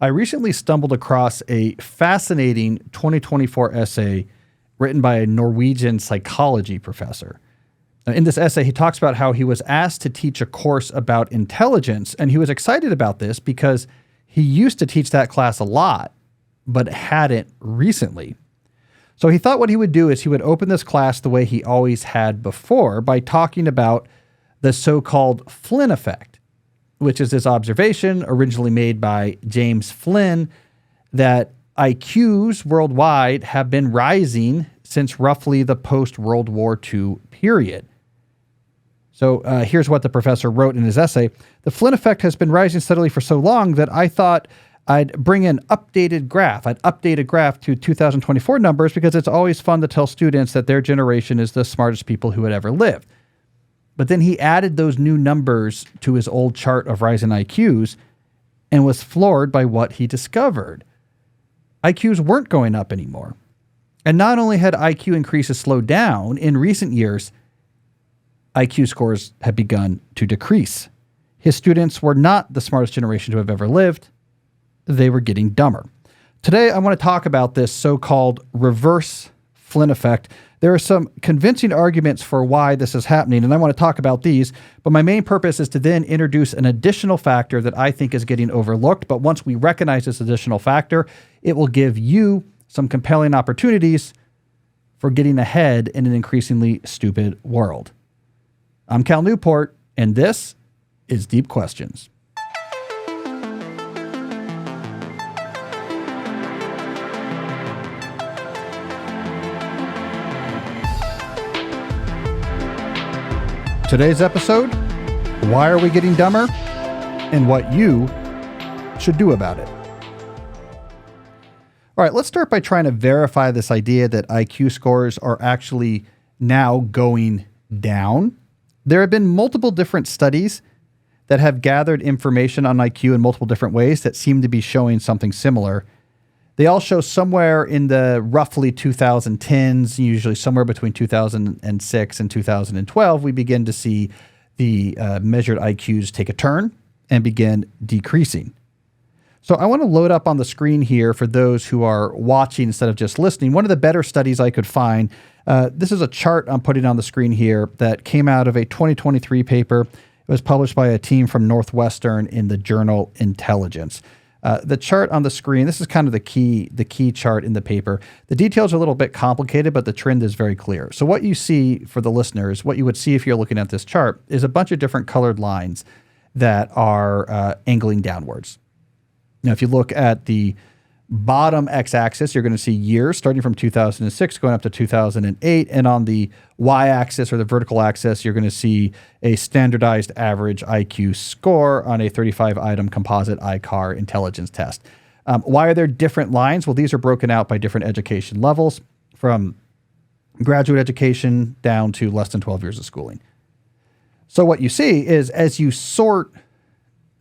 I recently stumbled across a fascinating 2024 essay written by a Norwegian psychology professor. In this essay, he talks about how he was asked to teach a course about intelligence, and he was excited about this because he used to teach that class a lot, but hadn't recently. So he thought what he would do is he would open this class the way he always had before by talking about the so-called Flynn Effect, which is this observation originally made by James Flynn that IQs worldwide have been rising since roughly the post-World War II period. So here's what the professor wrote in his essay. The Flynn effect has been rising steadily for so long that I thought I'd bring an updated graph. I'd update a graph to 2024 numbers because it's always fun to tell students that their generation is the smartest people who had ever lived. But then he added those new numbers to his old chart of rising IQs and was floored by what he discovered. IQs weren't going up anymore. And not only had IQ increases slowed down, in recent years, IQ scores had begun to decrease. His students were not the smartest generation to have ever lived. They were getting dumber. Today, I want to talk about this so-called reverse Flynn effect. There are some convincing arguments for why this is happening, and I want to talk about these, but my main purpose is to then introduce an additional factor that I think is getting overlooked, but once we recognize this additional factor, it will give you some compelling opportunities for getting ahead in an increasingly stupid world. I'm Cal Newport, and this is Deep Questions. Today's episode, why are we getting dumber and what you should do about it. All right, let's start by trying to verify this idea that IQ scores are actually now going down. There have been multiple different studies that have gathered information on IQ in multiple different ways that seem to be showing something similar. They all show somewhere in the roughly 2010s, usually somewhere between 2006 and 2012, we begin to see the measured IQs take a turn and begin decreasing. So I want to load up on the screen here for those who are watching instead of just listening. One of the better studies I could find, this is a chart I'm putting on the screen here that came out of a 2023 paper. It was published by a team from Northwestern in the journal Intelligence. The chart on the screen, this is kind of the key chart in the paper. The details are a little bit complicated, but the trend is very clear. So what you see for the listeners, what you would see if you're looking at this chart is a bunch of different colored lines that are angling downwards. Now, if you look at the bottom x-axis, you're going to see years starting from 2006 going up to 2008. And on the y-axis or the vertical axis, you're going to see a standardized average IQ score on a 35-item composite ICAR intelligence test. Why are there different lines? Well, these are broken out by different education levels, from graduate education down to less than 12 years of schooling. So what you see is as you sort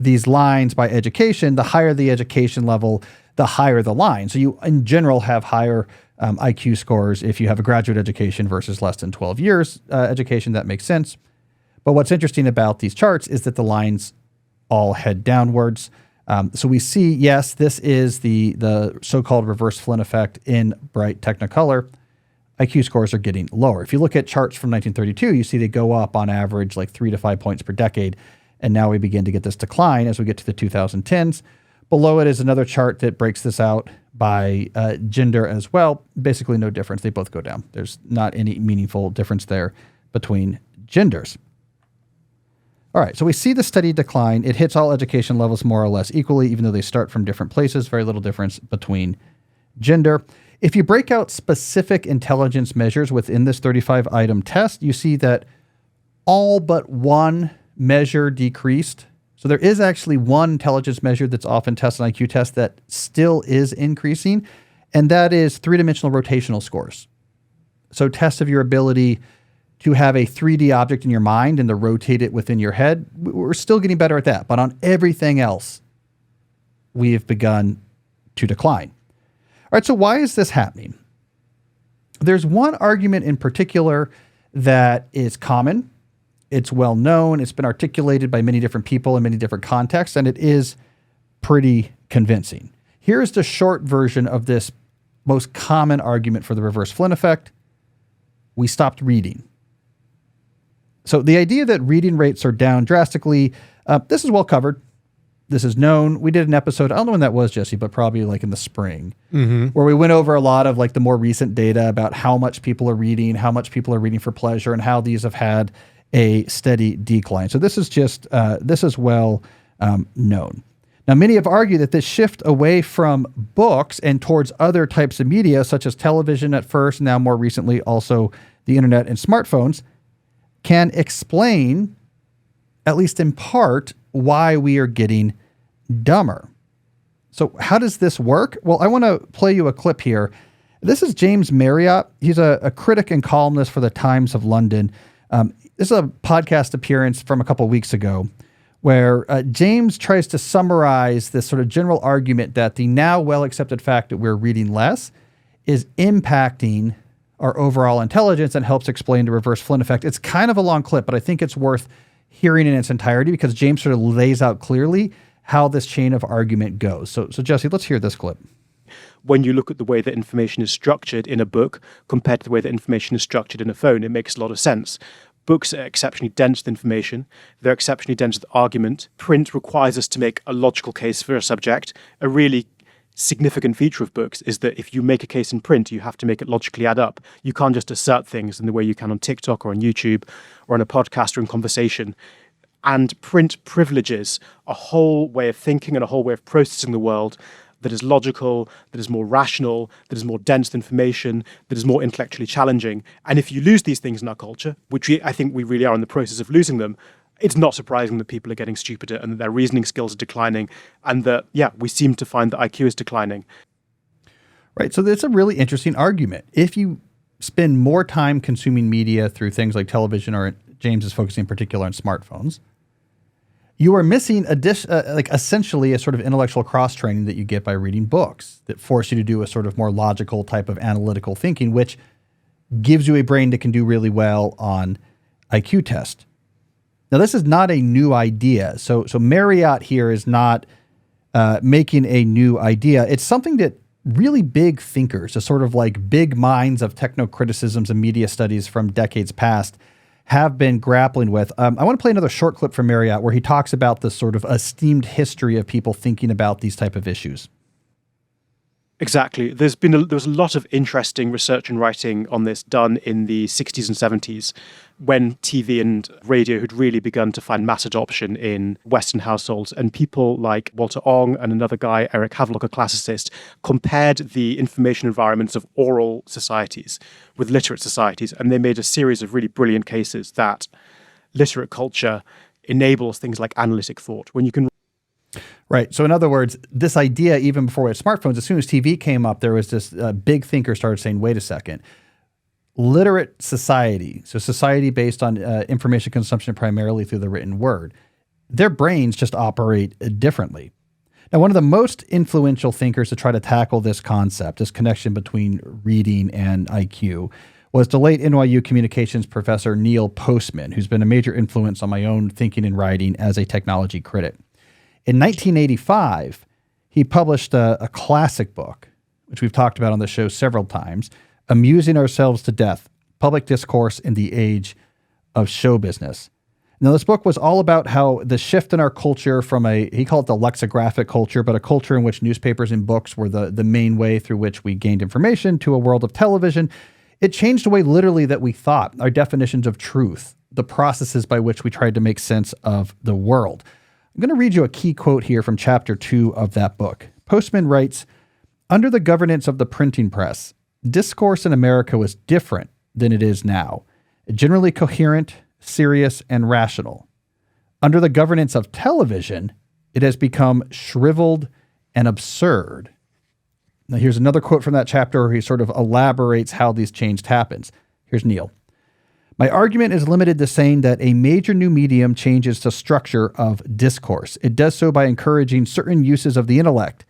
these lines by education, the higher the education level, the higher the line. So you, in general, have higher IQ scores if you have a graduate education versus less than 12 years education. That makes sense. But what's interesting about these charts is that the lines all head downwards. So we see, yes, this is the so-called reverse Flynn effect in bright Technicolor. IQ scores are getting lower. If you look at charts from 1932, you see they go up on average like 3 to 5 points per decade. And now we begin to get this decline as we get to the 2010s. Below it is another chart that breaks this out by gender as well. Basically no difference. They both go down. There's not any meaningful difference there between genders. All right, so we see the steady decline. It hits all education levels more or less equally, even though they start from different places. Very little difference between gender. If you break out specific intelligence measures within this 35-item test, you see that all but one measure decreased. So there is actually one intelligence measure that's often tested on IQ tests that still is increasing, and that is three-dimensional rotational scores. So tests of your ability to have a 3D object in your mind and to rotate it within your head. We're still getting better at that, but on everything else, we have begun to decline. All right, so why is this happening? There's one argument in particular that is common. It's well known. It's been articulated by many different people in many different contexts, and it is pretty convincing. Here's the short version of this most common argument for the reverse Flynn effect. We stopped reading. So the idea that reading rates are down drastically, this is well covered. This is known. We did an episode, I don't know when that was, Jesse, but probably like in the spring, where we went over a lot of like the more recent data about how much people are reading for pleasure, and how these have had a steady decline. So this is just, this is well known. Now, many have argued that this shift away from books and towards other types of media, such as television at first, now more recently also the internet and smartphones, can explain, at least in part, why we are getting dumber. So how does this work? Well, I want to play you a clip here. This is James Marriott. He's a critic and columnist for the Times of London. This is a podcast appearance from a couple of weeks ago where James tries to summarize this sort of general argument that the now well-accepted fact that we're reading less is impacting our overall intelligence, and helps explain the reverse Flynn effect. It's kind of a long clip, but I think it's worth hearing in its entirety because James sort of lays out clearly how this chain of argument goes. So Jesse, let's hear this clip. When you look at the way that information is structured in a book compared to the way that information is structured in a phone, it makes a lot of sense. Books are exceptionally dense with information. They're exceptionally dense with argument. Print requires us to make a logical case for a subject. A really significant feature of books is that if you make a case in print, you have to make it logically add up. You can't just assert things in the way you can on TikTok or on YouTube or on a podcast or in conversation. And print privileges a whole way of thinking and a whole way of processing the world that is logical, that is more rational, that is more dense with information, that is more intellectually challenging. And if you lose these things in our culture, which I think we really are in the process of losing them, it's not surprising that people are getting stupider and that their reasoning skills are declining, and that, we seem to find that IQ is declining. Right. So that's a really interesting argument. If you spend more time consuming media through things like television, or James is focusing in particular on smartphones, you are missing essentially a sort of intellectual cross-training that you get by reading books that force you to do a sort of more logical type of analytical thinking, which gives you a brain that can do really well on IQ tests. Now, this is not a new idea. So Marriott here is not making a new idea. It's something that really big thinkers, the sort of like big minds of techno-criticisms and media studies from decades past, have been grappling with. I want to play another short clip from Marriott where he talks about the sort of esteemed history of people thinking about these type of issues. Exactly. There was a lot of interesting research and writing on this done in the 60s and 70s when TV and radio had really begun to find mass adoption in Western households. And people like Walter Ong and another guy, Eric Havelock, a classicist, compared the information environments of oral societies with literate societies. And they made a series of really brilliant cases that literate culture enables things like analytic thought. When you can Right. So in other words, this idea, even before we had smartphones, as soon as TV came up, there was this big thinker started saying, wait a second, literate society, so society based on information consumption primarily through the written word, their brains just operate differently. Now, one of the most influential thinkers to try to tackle this concept, this connection between reading and IQ, was the late NYU communications professor Neil Postman, who's been a major influence on my own thinking and writing as a technology critic. In 1985, he published a classic book, which we've talked about on the show several times, Amusing Ourselves to Death, Public Discourse in the Age of Show Business. Now, this book was all about how the shift in our culture from he called it the lexicographic culture, but a culture in which newspapers and books were the main way through which we gained information, to a world of television. It changed the way literally that we thought, our definitions of truth, the processes by which we tried to make sense of the world. I'm going to read you a key quote here from chapter 2 of that book. Postman writes, "Under the governance of the printing press, discourse in America was different than it is now, generally coherent, serious, and rational. Under the governance of television, it has become shriveled and absurd." Now, here's another quote from that chapter where he sort of elaborates how these changes happens. Here's Neil. "My argument is limited to saying that a major new medium changes the structure of discourse. It does so by encouraging certain uses of the intellect,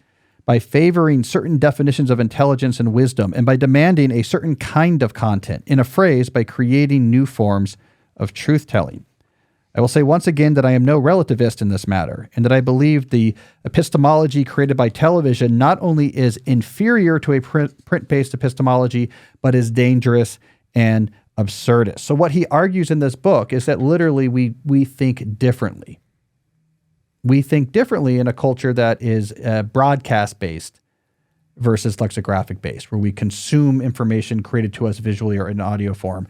by favoring certain definitions of intelligence and wisdom, and by demanding a certain kind of content. In a phrase, by creating new forms of truth-telling. I will say once again that I am no relativist in this matter, and that I believe the epistemology created by television not only is inferior to a print-based epistemology, but is dangerous and absurdist. So what he argues in this book is that literally we think differently. We think differently in a culture that is broadcast-based versus lexicographic-based, where we consume information created to us visually or in audio form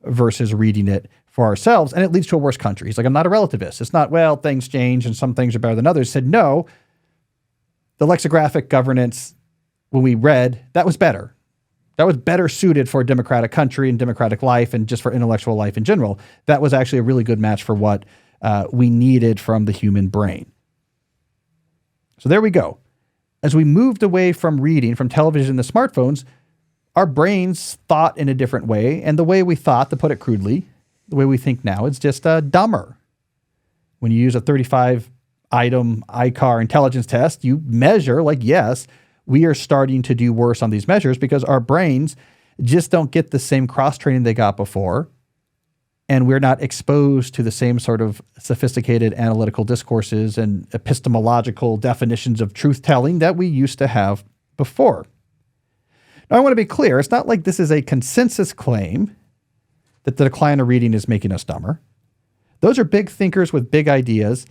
versus reading it for ourselves, and it leads to a worse country. He's like, I'm not a relativist. It's not, well, things change and some things are better than others. He said, no, the lexicographic governance, when we read, that was better. That was better suited for a democratic country and democratic life and just for intellectual life in general. That was actually a really good match for what we needed from the human brain. So there we go. As we moved away from reading, from television to smartphones, our brains thought in a different way. And the way we thought, to put it crudely, the way we think now, it's just dumber. When you use a 35-item ICAR intelligence test, you measure, like, yes, we are starting to do worse on these measures because our brains just don't get the same cross-training they got before. And we're not exposed to the same sort of sophisticated analytical discourses and epistemological definitions of truth-telling that we used to have before. Now, I want to be clear. It's not like this is a consensus claim that the decline of reading is making us dumber. Those are big thinkers with big ideas.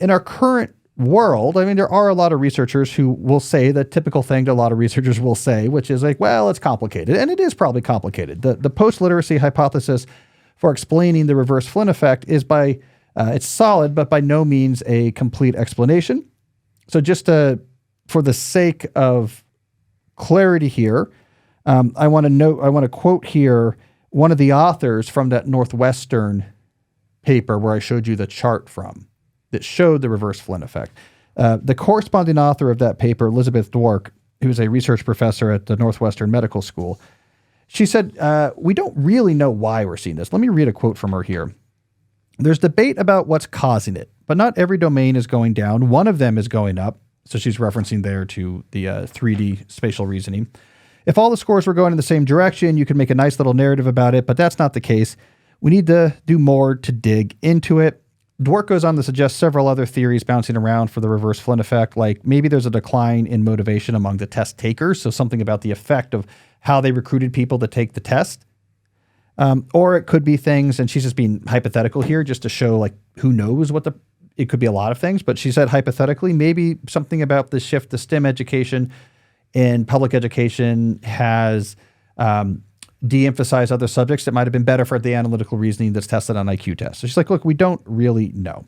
In our current world, I mean, there are a lot of researchers who will say the typical thing that a lot of researchers will say, which is like, well, it's complicated. And it is probably complicated. The post-literacy hypothesis for explaining the reverse Flynn effect is it's solid, but by no means a complete explanation. So just for the sake of clarity here, I want to quote here one of the authors from that Northwestern paper where I showed you the chart from that showed the reverse Flynn effect. The corresponding author of that paper, Elizabeth Dwork, who is a research professor at the Northwestern Medical School, she said, we don't really know why we're seeing this. Let me read a quote from her here. There's debate about what's causing it, but not every domain is going down. One of them is going up. So she's referencing there to the 3D spatial reasoning. If all the scores were going in the same direction, you could make a nice little narrative about it, but that's not the case. We need to do more to dig into it. Dwork goes on to suggest several other theories bouncing around for the reverse Flynn effect, like maybe there's a decline in motivation among the test takers, so something about the effect of how they recruited people to take the test. Or it could be things, and she's just being hypothetical here just to show like who knows it could be a lot of things, but she said hypothetically, maybe something about the shift to STEM education in public education has de-emphasized other subjects that might have been better for the analytical reasoning that's tested on IQ tests. So she's like, look, we don't really know,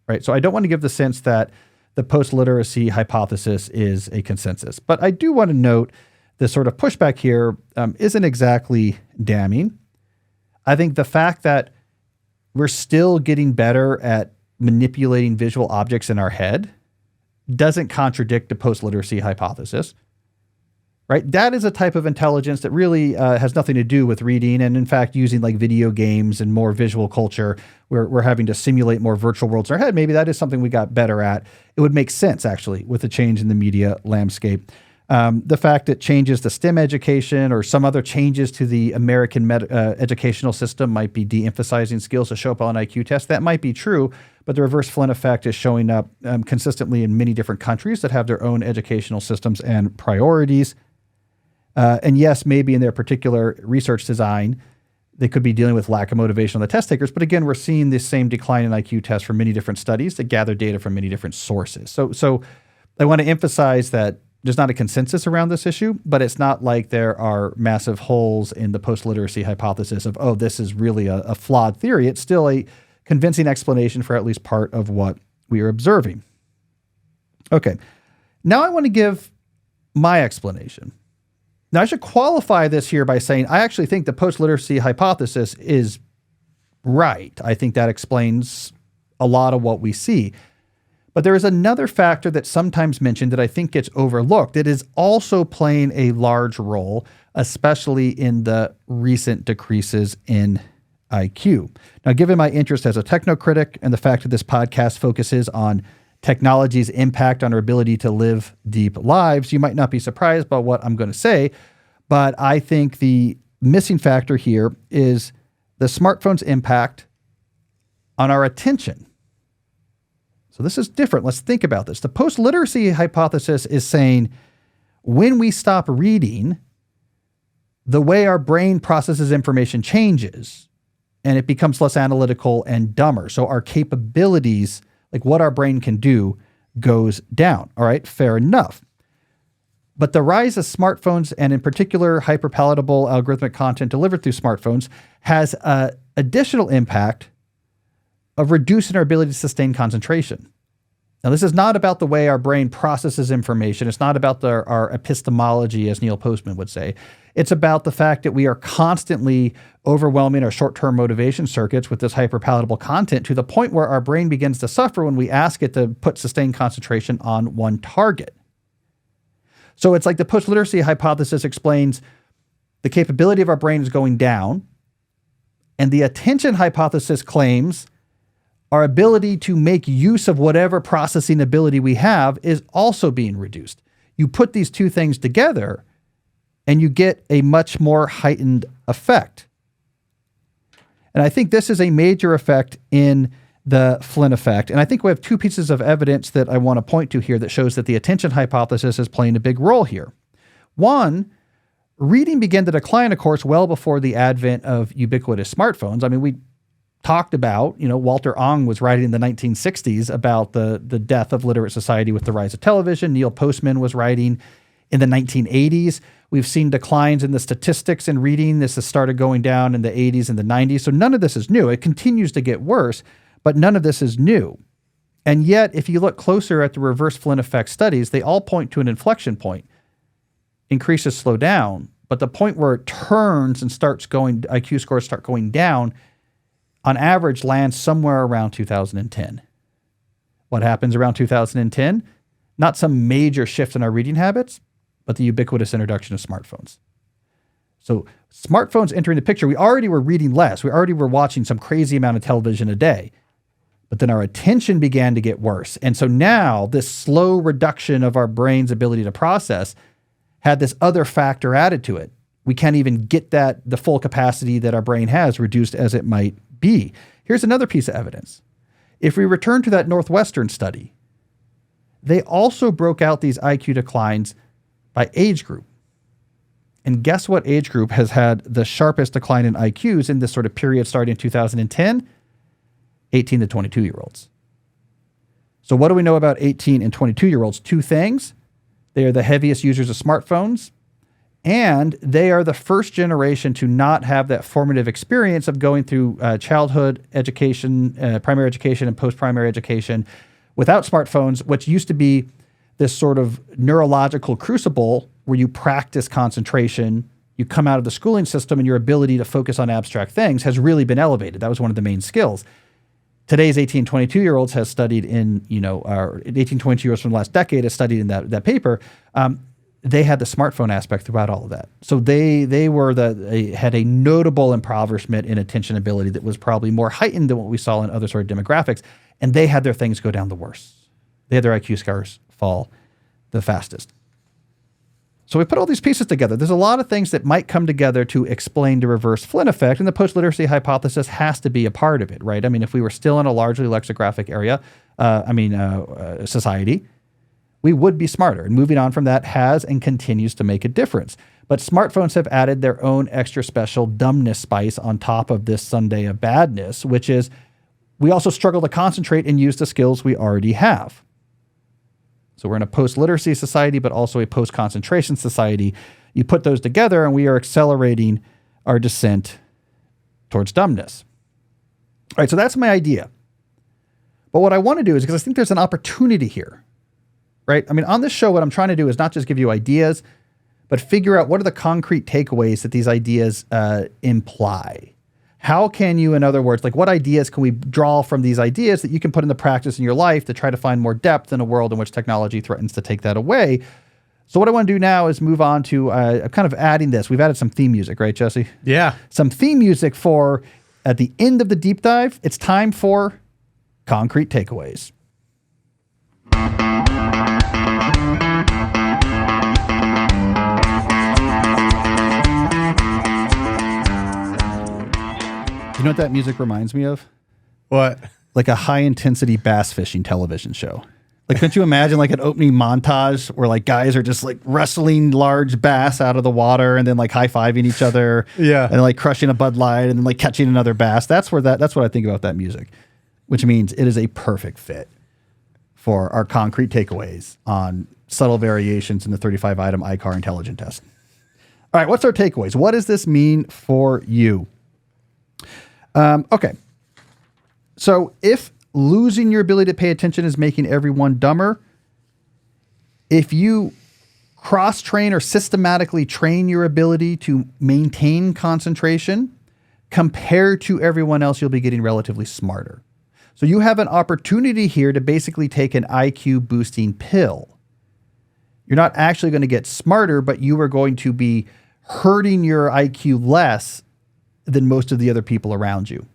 right? So I don't want to give the sense that the post-literacy hypothesis is a consensus, but I do want to note the sort of pushback here isn't exactly damning. I think the fact that we're still getting better at manipulating visual objects in our head doesn't contradict the post-literacy hypothesis, right? That is a type of intelligence that really has nothing to do with reading. And in fact, using like video games and more visual culture, we're having to simulate more virtual worlds in our head. Maybe that is something we got better at. It would make sense actually with the change in the media landscape. The fact that changes to STEM education or some other changes to the American educational system might be de-emphasizing skills to show up on an IQ test. That might be true, but the reverse Flynn effect is showing up consistently in many different countries that have their own educational systems and priorities. And yes, maybe in their particular research design, they could be dealing with lack of motivation on the test takers. But again, we're seeing this same decline in IQ tests from many different studies that gather data from many different sources. So I want to emphasize that there's not a consensus around this issue, but it's not like there are massive holes in the post-literacy hypothesis of, oh, this is really a flawed theory. It's still a convincing explanation for at least part of what we are observing. Okay, now I want to give my explanation. Now, I should qualify this here by saying I actually think the post-literacy hypothesis is right. I think that explains a lot of what we see. But there is another factor that's sometimes mentioned that I think gets overlooked. It is also playing a large role, especially in the recent decreases in IQ. Now, given my interest as a technocritic and the fact that this podcast focuses on technology's impact on our ability to live deep lives, you might not be surprised by what I'm going to say, but I think the missing factor here is the smartphone's impact on our attention. So this is different. Let's think about this. The post-literacy hypothesis is saying when we stop reading, the way our brain processes information changes and it becomes less analytical and dumber. So our capabilities, like what our brain can do, goes down. All right, fair enough. But the rise of smartphones, and in particular hyperpalatable algorithmic content delivered through smartphones, has an additional impact of reducing our ability to sustain concentration. Now, this is not about the way our brain processes information. It's not about our epistemology, as Neil Postman would say. It's about the fact that we are constantly overwhelming our short-term motivation circuits with this hyperpalatable content to the point where our brain begins to suffer when we ask it to put sustained concentration on one target. So it's like the post-literacy hypothesis explains the capability of our brain is going down, and the attention hypothesis claims our ability to make use of whatever processing ability we have is also being reduced. You put these two things together, and you get a much more heightened effect. And I think this is a major effect in the Flynn effect. And I think we have two pieces of evidence that I want to point to here that shows that the attention hypothesis is playing a big role here. One, reading began to decline, of course, well before the advent of ubiquitous smartphones. I mean, we talked about, Walter Ong was writing in the 1960s about the death of literate society with the rise of television. Neil Postman was writing in the 1980s. We've seen declines in the statistics in reading. This has started going down in the 80s and the 90s. So none of this is new. It continues to get worse, but none of this is new. And yet, if you look closer at the Reverse Flynn Effect studies, they all point to an inflection point. Increases slow down, but the point where it turns and IQ scores start going down, on average lands somewhere around 2010. What happens around 2010? Not some major shift in our reading habits, but the ubiquitous introduction of smartphones. So smartphones entering the picture, we already were reading less. We already were watching some crazy amount of television a day. But then our attention began to get worse. And so now this slow reduction of our brain's ability to process had this other factor added to it. We can't even get the full capacity that our brain has, reduced as it might be. Here's another piece of evidence. If we return to that Northwestern study, they also broke out these IQ declines by age group. And guess what age group has had the sharpest decline in IQs in this sort of period starting in 2010? 18 to 22-year-olds. So what do we know about 18 and 22-year-olds? Two things. They are the heaviest users of smartphones, and they are the first generation to not have that formative experience of going through childhood education, primary education, and post-primary education without smartphones, which used to be this sort of neurological crucible where you practice concentration, you come out of the schooling system, and your ability to focus on abstract things has really been elevated. That was one of the main skills. Today's 18, 22-year-olds has studied in, 18, 22-year-olds from the last decade has studied in that paper. They had the smartphone aspect throughout all of that. So they had a notable impoverishment in attention ability that was probably more heightened than what we saw in other sort of demographics. And they had their things go down the worst. They had their IQ scores fall the fastest. So we put all these pieces together. There's a lot of things that might come together to explain the reverse Flynn effect, and the post-literacy hypothesis has to be a part of it, right? I mean, if we were still in a largely lexicographic society, we would be smarter. And moving on from that has and continues to make a difference. But smartphones have added their own extra special dumbness spice on top of this sundae of badness, which is we also struggle to concentrate and use the skills we already have. So we're in a post-literacy society, but also a post-concentration society. You put those together, and we are accelerating our descent towards dumbness. All right, so that's my idea. But what I want to do is, because I think there's an opportunity here, right? I mean, on this show, what I'm trying to do is not just give you ideas, but figure out what are the concrete takeaways that these ideas imply. How can you, in other words, like what ideas can we draw from these ideas that you can put into practice in your life to try to find more depth in a world in which technology threatens to take that away? So what I want to do now is move on to kind of adding this. We've added some theme music, right, Jesse? Yeah. Some theme music for, at the end of the deep dive, it's time for concrete takeaways. You know what that music reminds me of? What? Like a high intensity bass fishing television show. Like, couldn't you imagine like an opening montage where like guys are just like wrestling large bass out of the water and then like high-fiving each other, Yeah. and like crushing a Bud Light and then like catching another bass? That's what I think about that music, which means it is a perfect fit for our concrete takeaways on subtle variations in the 35-item ICAR intelligent test. All right, what's our takeaways? What does this mean for you? Okay. So if losing your ability to pay attention is making everyone dumber, if you cross-train or systematically train your ability to maintain concentration compared to everyone else, you'll be getting relatively smarter. So you have an opportunity here to basically take an IQ boosting pill. You're not actually going to get smarter, but you are going to be hurting your IQ less than most of the other people around you.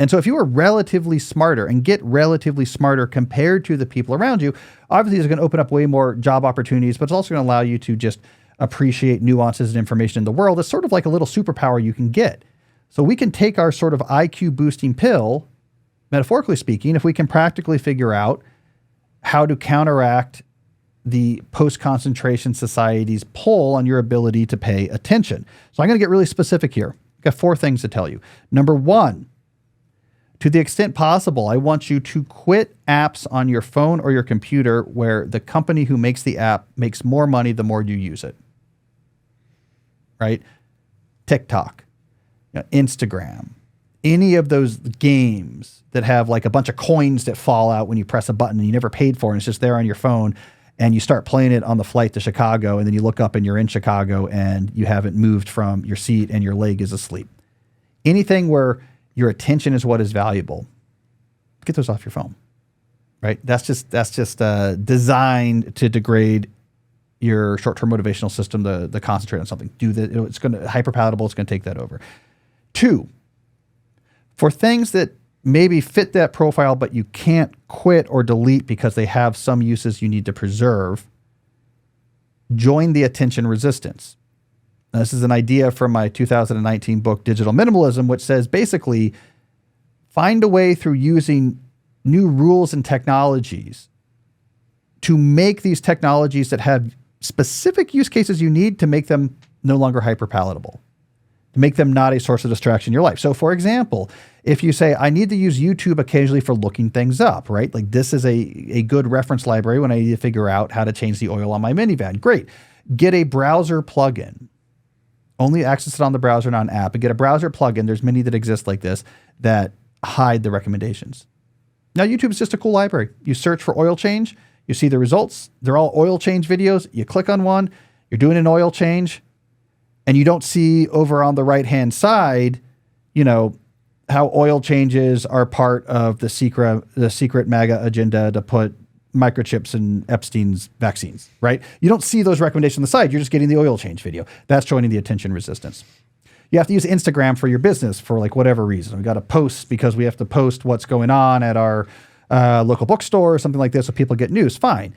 And so if you are relatively smarter and get relatively smarter compared to the people around you, obviously it's going to open up way more job opportunities, but it's also going to allow you to just appreciate nuances and information in the world. It's sort of like a little superpower you can get. So we can take our sort of IQ boosting pill, metaphorically speaking, if we can practically figure out how to counteract the post-concentration society's pull on your ability to pay attention. So I'm going to get really specific here. I've got 4 things to tell you. Number 1, to the extent possible, I want you to quit apps on your phone or your computer where the company who makes the app makes more money the more you use it. Right? TikTok, Instagram, any of those games that have like a bunch of coins that fall out when you press a button and you never paid for it, and it's just there on your phone, and you start playing it on the flight to Chicago, and then you look up and you're in Chicago and you haven't moved from your seat and your leg is asleep. Anything where your attention is what is valuable, get those off your phone, right? That's just designed to degrade your short-term motivational system to concentrate on something. Do that. It's going to hyper palatable. It's going to take that over. 2, for things that maybe fit that profile, but you can't quit or delete because they have some uses you need to preserve, join the attention resistance. Now, this is an idea from my 2019 book, Digital Minimalism, which says basically find a way through using new rules and technologies to make these technologies that have specific use cases you need to make them no longer hyperpalatable, to make them not a source of distraction in your life. So for example, if you say, I need to use YouTube occasionally for looking things up, right? Like this is a good reference library when I need to figure out how to change the oil on my minivan. Great. Get a browser plugin. Only access it on the browser, not an app. And get a browser plugin. There's many that exist like this that hide the recommendations. Now, YouTube is just a cool library. You search for oil change. You see the results. They're all oil change videos. You click on one. You're doing an oil change. And you don't see over on the right-hand side, how oil changes are part of the secret MAGA agenda to put microchips in Epstein's vaccines, right? You don't see those recommendations on the side. You're just getting the oil change video. That's joining the attention resistance. You have to use Instagram for your business for like whatever reason. We got to post because we have to post what's going on at our local bookstore or something like this so people get news. Fine.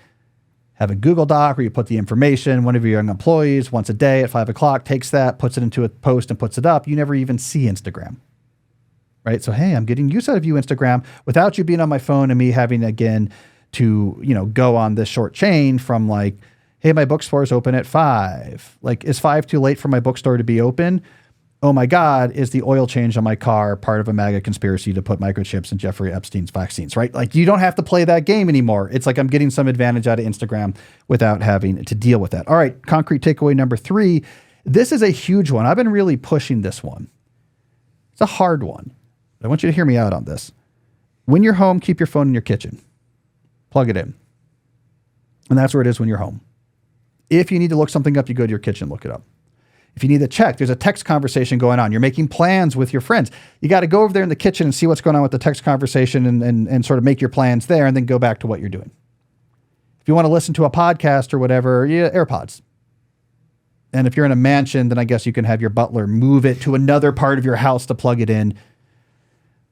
Have a Google Doc where you put the information. One of your young employees once a day at 5 o'clock takes that, puts it into a post and puts it up. You never even see Instagram, right? So, hey, I'm getting use out of you, Instagram, without you being on my phone and me having, again, to, go on this short chain from like, hey, my bookstore is open at 5. Like, is 5 too late for my bookstore to be open? Oh my God, is the oil change on my car part of a MAGA conspiracy to put microchips in Jeffrey Epstein's vaccines, right? Like, you don't have to play that game anymore. It's like I'm getting some advantage out of Instagram without having to deal with that. All right, concrete takeaway number 3. This is a huge one. I've been really pushing this one. It's a hard one. I want you to hear me out on this. When you're home, keep your phone in your kitchen. Plug it in. And that's where it is when you're home. If you need to look something up, you go to your kitchen, look it up. If you need to check, there's a text conversation going on. You're making plans with your friends. You got to go over there in the kitchen and see what's going on with the text conversation and sort of make your plans there and then go back to what you're doing. If you want to listen to a podcast or whatever, AirPods. And if you're in a mansion, then I guess you can have your butler move it to another part of your house to plug it in.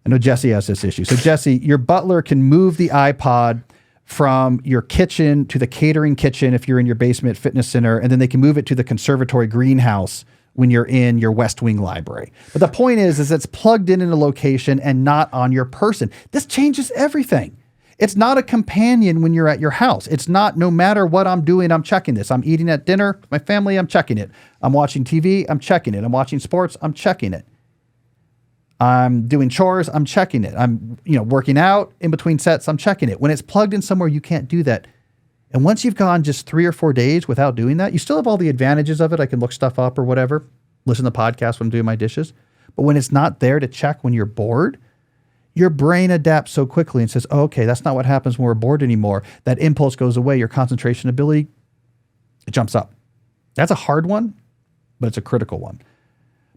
I know Jesse has this issue. So Jesse, your butler can move the iPod from your kitchen to the catering kitchen if you're in your basement fitness center, and then they can move it to the conservatory greenhouse when you're in your West Wing library. But the point is it's plugged in a location and not on your person. This changes everything. It's not a companion when you're at your house. It's not, no matter what I'm doing, I'm checking this. I'm eating at dinner with my family, I'm checking it. I'm watching TV, I'm checking it. I'm watching sports, I'm checking it. I'm doing chores, I'm checking it. I'm, working out in between sets, I'm checking it. When it's plugged in somewhere, you can't do that. And once you've gone just 3 or 4 days without doing that, you still have all the advantages of it. I can look stuff up or whatever, listen to podcasts when I'm doing my dishes. But when it's not there to check when you're bored, your brain adapts so quickly and says, oh, okay, that's not what happens when we're bored anymore. That impulse goes away. Your concentration ability, it jumps up. That's a hard one, but it's a critical one.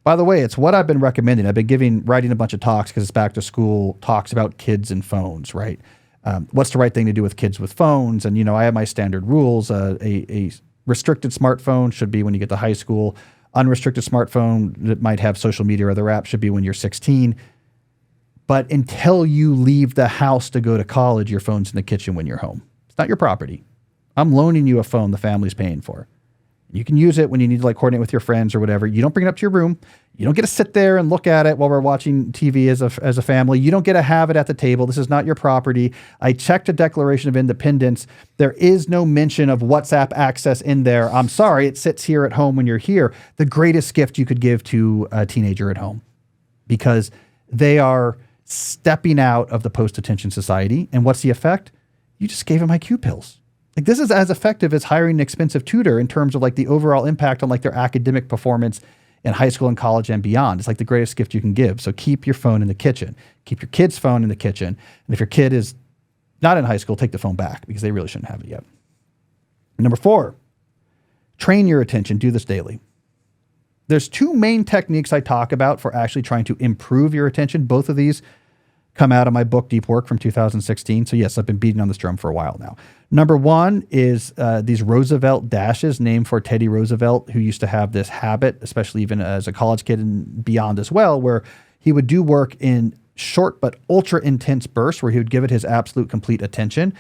By the way, it's what I've been recommending. I've been writing a bunch of talks because it's back to school, talks about kids and phones, right? What's the right thing to do with kids with phones? And, I have my standard rules. A restricted smartphone should be when you get to high school. Unrestricted smartphone that might have social media or other apps should be when you're 16. But until you leave the house to go to college, your phone's in the kitchen when you're home. It's not your property. I'm loaning you a phone the family's paying for. You can use it when you need to coordinate with your friends or whatever. You don't bring it up to your room. You don't get to sit there and look at it while we're watching TV as a family. You don't get to have it at the table. This is not your property. I checked a Declaration of Independence. There is no mention of WhatsApp access in there. I'm sorry, it sits here at home when you're here. The greatest gift you could give to a teenager at home, because they are stepping out of the post-attention society. And what's the effect? You just gave them IQ pills. This is as effective as hiring an expensive tutor in terms of the overall impact on their academic performance in high school and college and beyond. It's the greatest gift you can give. So keep your phone in the kitchen. Keep your kid's phone in the kitchen. And if your kid is not in high school, take the phone back, because they really shouldn't have it yet. Number 4, train your attention. Do this daily. There's 2 main techniques I talk about for actually trying to improve your attention. Both of these come out of my book, Deep Work, from 2016. So yes, I've been beating on this drum for a while now. Number 1 is these Roosevelt dashes, named for Teddy Roosevelt, who used to have this habit, especially even as a college kid and beyond as well, where he would do work in short but ultra intense bursts where he would give it his absolute complete attention.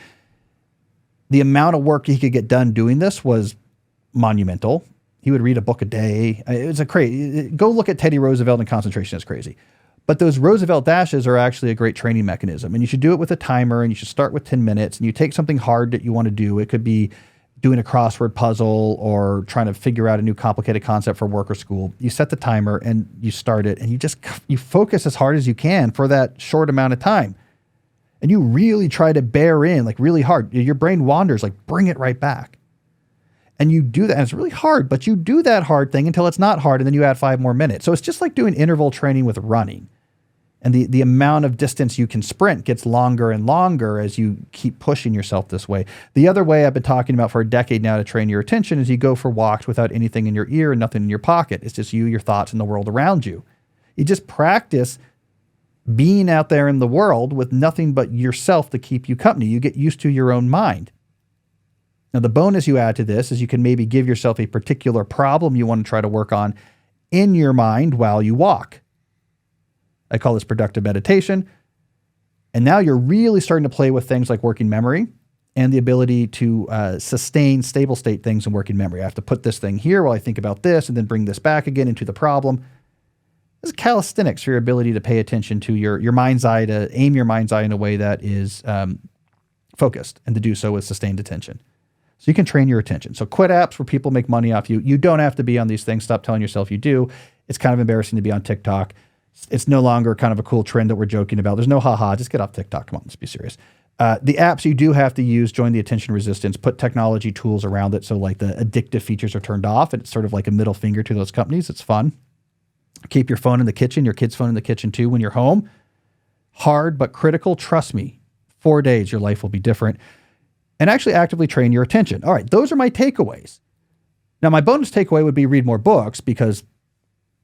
The amount of work he could get done doing this was monumental. He would read a book a day. It was a crazy. Go look at Teddy Roosevelt and concentration. It's crazy. But those Roosevelt dashes are actually a great training mechanism. And you should do it with a timer, and you should start with 10 minutes. And you take something hard that you want to do. It could be doing a crossword puzzle or trying to figure out a new complicated concept for work or school. You set the timer and you start it, and you focus as hard as you can for that short amount of time. And you really try to bear in, really hard. Your brain wanders, bring it right back. And you do that, and it's really hard, but you do that hard thing until it's not hard, and then you add 5 more minutes. So it's just like doing interval training with running. And the amount of distance you can sprint gets longer and longer as you keep pushing yourself this way. The other way I've been talking about for a decade now to train your attention is you go for walks without anything in your ear and nothing in your pocket. It's just you, your thoughts, and the world around you. You just practice being out there in the world with nothing but yourself to keep you company. You get used to your own mind. Now, the bonus you add to this is you can maybe give yourself a particular problem you want to try to work on in your mind while you walk. I call this productive meditation. And now you're really starting to play with things like working memory and the ability to sustain stable state things in working memory. I have to put this thing here while I think about this and then bring this back again into the problem. This is calisthenics for your ability to pay attention to your mind's eye, to aim your mind's eye in a way that is focused, and to do so with sustained attention. So you can train your attention. So quit apps where people make money off you. You don't have to be on these things. Stop telling yourself you do. It's kind of embarrassing to be on TikTok. It's no longer kind of a cool trend that we're joking about. There's no haha, just get off TikTok. Come on, let's be serious. The apps you do have to use, join the attention resistance, put technology tools around it. So the addictive features are turned off, and it's sort of like a middle finger to those companies. It's fun. Keep your phone in the kitchen, your kid's phone in the kitchen too when you're home. Hard but critical. Trust me, 4 days, your life will be different. And actually actively train your attention. All right, those are my takeaways. Now, my bonus takeaway would be read more books, because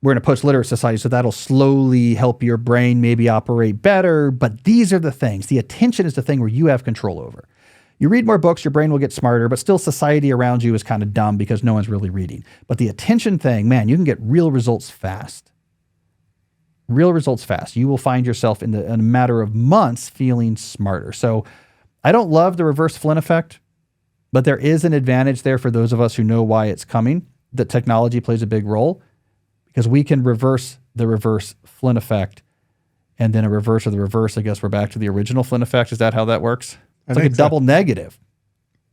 we're in a post-literate society, so that'll slowly help your brain maybe operate better. But these are the things. The attention is the thing where you have control over. You read more books, your brain will get smarter, but still society around you is kind of dumb because no one's really reading. But the attention thing, man, you can get real results fast. Real results fast. You will find yourself in a matter of months feeling smarter. So I don't love the reverse Flynn effect, but there is an advantage there for those of us who know why it's coming, that technology plays a big role. because we can reverse the reverse Flynn effect, and then a reverse of the reverse. I guess we're back to the original Flynn effect. Is that how that works? It's like a double negative.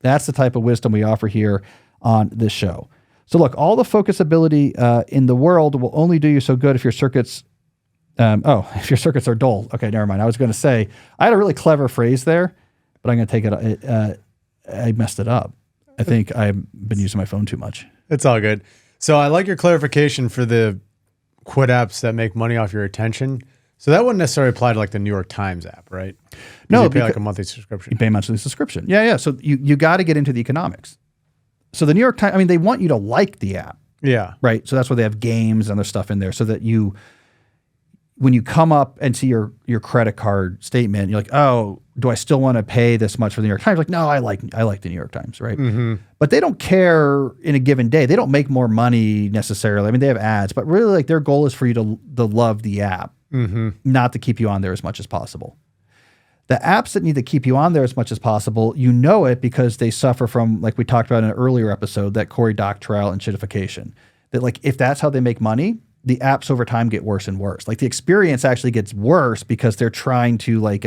That's the type of wisdom we offer here on this show. So look, all the focusability in the world will only do you so good if your circuits, if your circuits are dull. Okay, never mind. I was going to say, I had a really clever phrase there, but I'm going to take it. I messed it up. I think I've been using my phone too much. It's all good. So I like your clarification for the quit apps that make money off your attention. So that wouldn't necessarily apply to like the New York Times app, right? No, you pay like a monthly subscription. You pay a monthly subscription. Yeah. So you got to get into the economics. So the New York Times, I mean, they want you to like the app. Yeah. Right. So that's why they have games and other stuff in there so that when you come up and see your credit card statement, you're like, oh, do I still want to pay this much for the New York Times? Like, no, I like the New York Times, right? Mm-hmm. But they don't care in a given day. They don't make more money necessarily. I mean, they have ads, but really like their goal is for you to love the app, not to keep you on there as much as possible. The apps that need to keep you on there as much as possible, you know it because they suffer from, like we talked about in an earlier episode, that Cory Doctorow and shitification. That like if that's how they make money, the apps over time get worse and worse. Like the experience actually gets worse because they're trying to like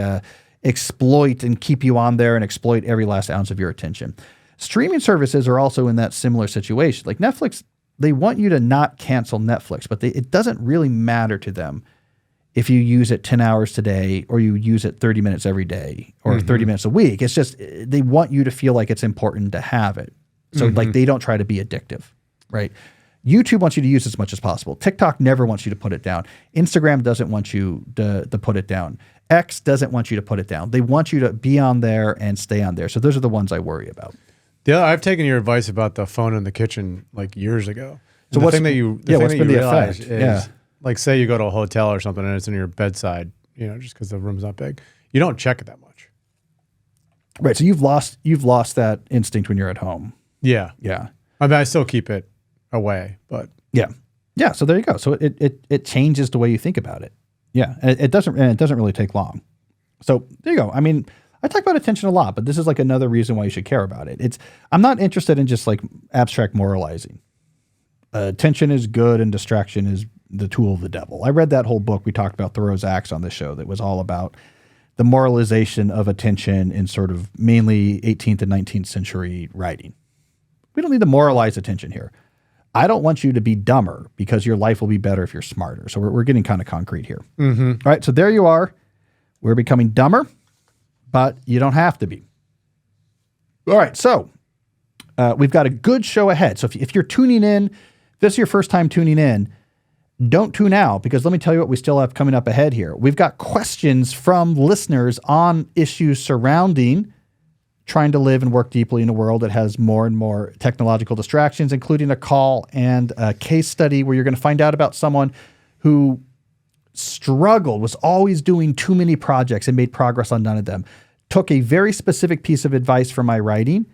exploit and keep you on there and exploit every last ounce of your attention. Streaming services are also in that similar situation. Like Netflix, they want you to not cancel Netflix, but it doesn't really matter to them if you use it 10 hours today or you use it 30 minutes every day or 30 minutes a week. It's just they want you to feel like it's important to have it. So like they don't try to be addictive, right? YouTube wants you to use as much as possible. TikTok never wants you to put it down. Instagram doesn't want you to put it down. X doesn't want you to put it down. They want you to be on there and stay on there. So those are the ones I worry about. Yeah, I've taken your advice about the phone in the kitchen like years ago. So what's been the effect? Is, like say you go to a hotel or something and it's in your bedside, just because the room's not big. You don't check it that much. Right. So you've lost that instinct when you're at home. Yeah. Yeah. I mean, I still keep it away, but yeah. So there you go. So it changes the way you think about it. Yeah. And it doesn't really take long. So there you go. I mean, I talk about attention a lot, but this is like another reason why you should care about it. I'm not interested in just like abstract moralizing. Attention is good and distraction is the tool of the devil. I read that whole book. We talked about Thoreau's Acts on this show that was all about the moralization of attention in sort of mainly 18th and 19th century writing. We don't need to moralize attention here. I don't want you to be dumber because your life will be better if you're smarter. So we're getting kind of concrete here. All right. So there you are. We're becoming dumber, but you don't have to be. All right. So we've got a good show ahead. So if you're tuning in, this is your first time tuning in, don't tune out because let me tell you what we still have coming up ahead here. We've got questions from listeners on issues surrounding trying to live and work deeply in a world that has more and more technological distractions, including a call and a case study where you're going to find out about someone who struggled, was always doing too many projects and made progress on none of them, took a very specific piece of advice from my writing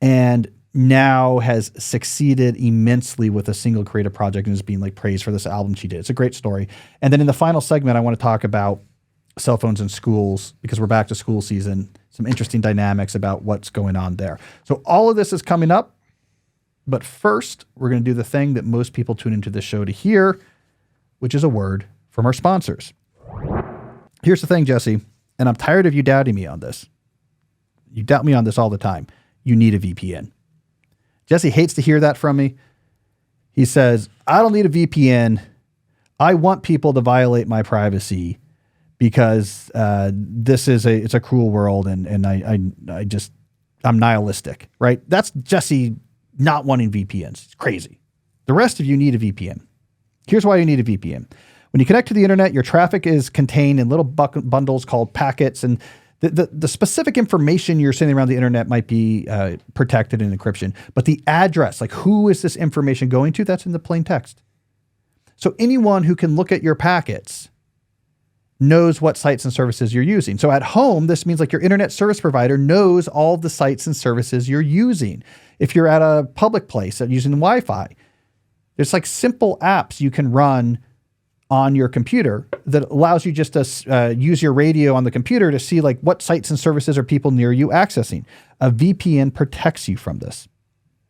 and now has succeeded immensely with a single creative project and is being like praised for this album she did. It's a great story. And then in the final segment, I want to talk about cell phones in schools because we're back to school season, some interesting dynamics about what's going on there. So all of this is coming up. But first, we're going to do the thing that most people tune into the show to hear, which is a word from our sponsors. Here's the thing, Jesse, and I'm tired of you doubting me on this. You doubt me on this all the time. You need a VPN. Jesse hates to hear that from me. He says, I don't need a VPN. I want people to violate my privacy because it's a cruel world and I'm nihilistic, right? That's Jesse not wanting VPNs. It's crazy. The rest of you need a VPN. Here's why you need a VPN. When you connect to the internet, your traffic is contained in little bundles called packets, and the specific information you're sending around the internet might be protected in encryption, but the address, like who is this information going to, that's in the plain text. So anyone who can look at your packets knows what sites and services you're using. So at home, this means like your internet service provider knows all of the sites and services you're using. If you're at a public place using Wi-Fi, there's like simple apps you can run on your computer that allows you just to use your radio on the computer to see like what sites and services are people near you accessing. A VPN protects you from this.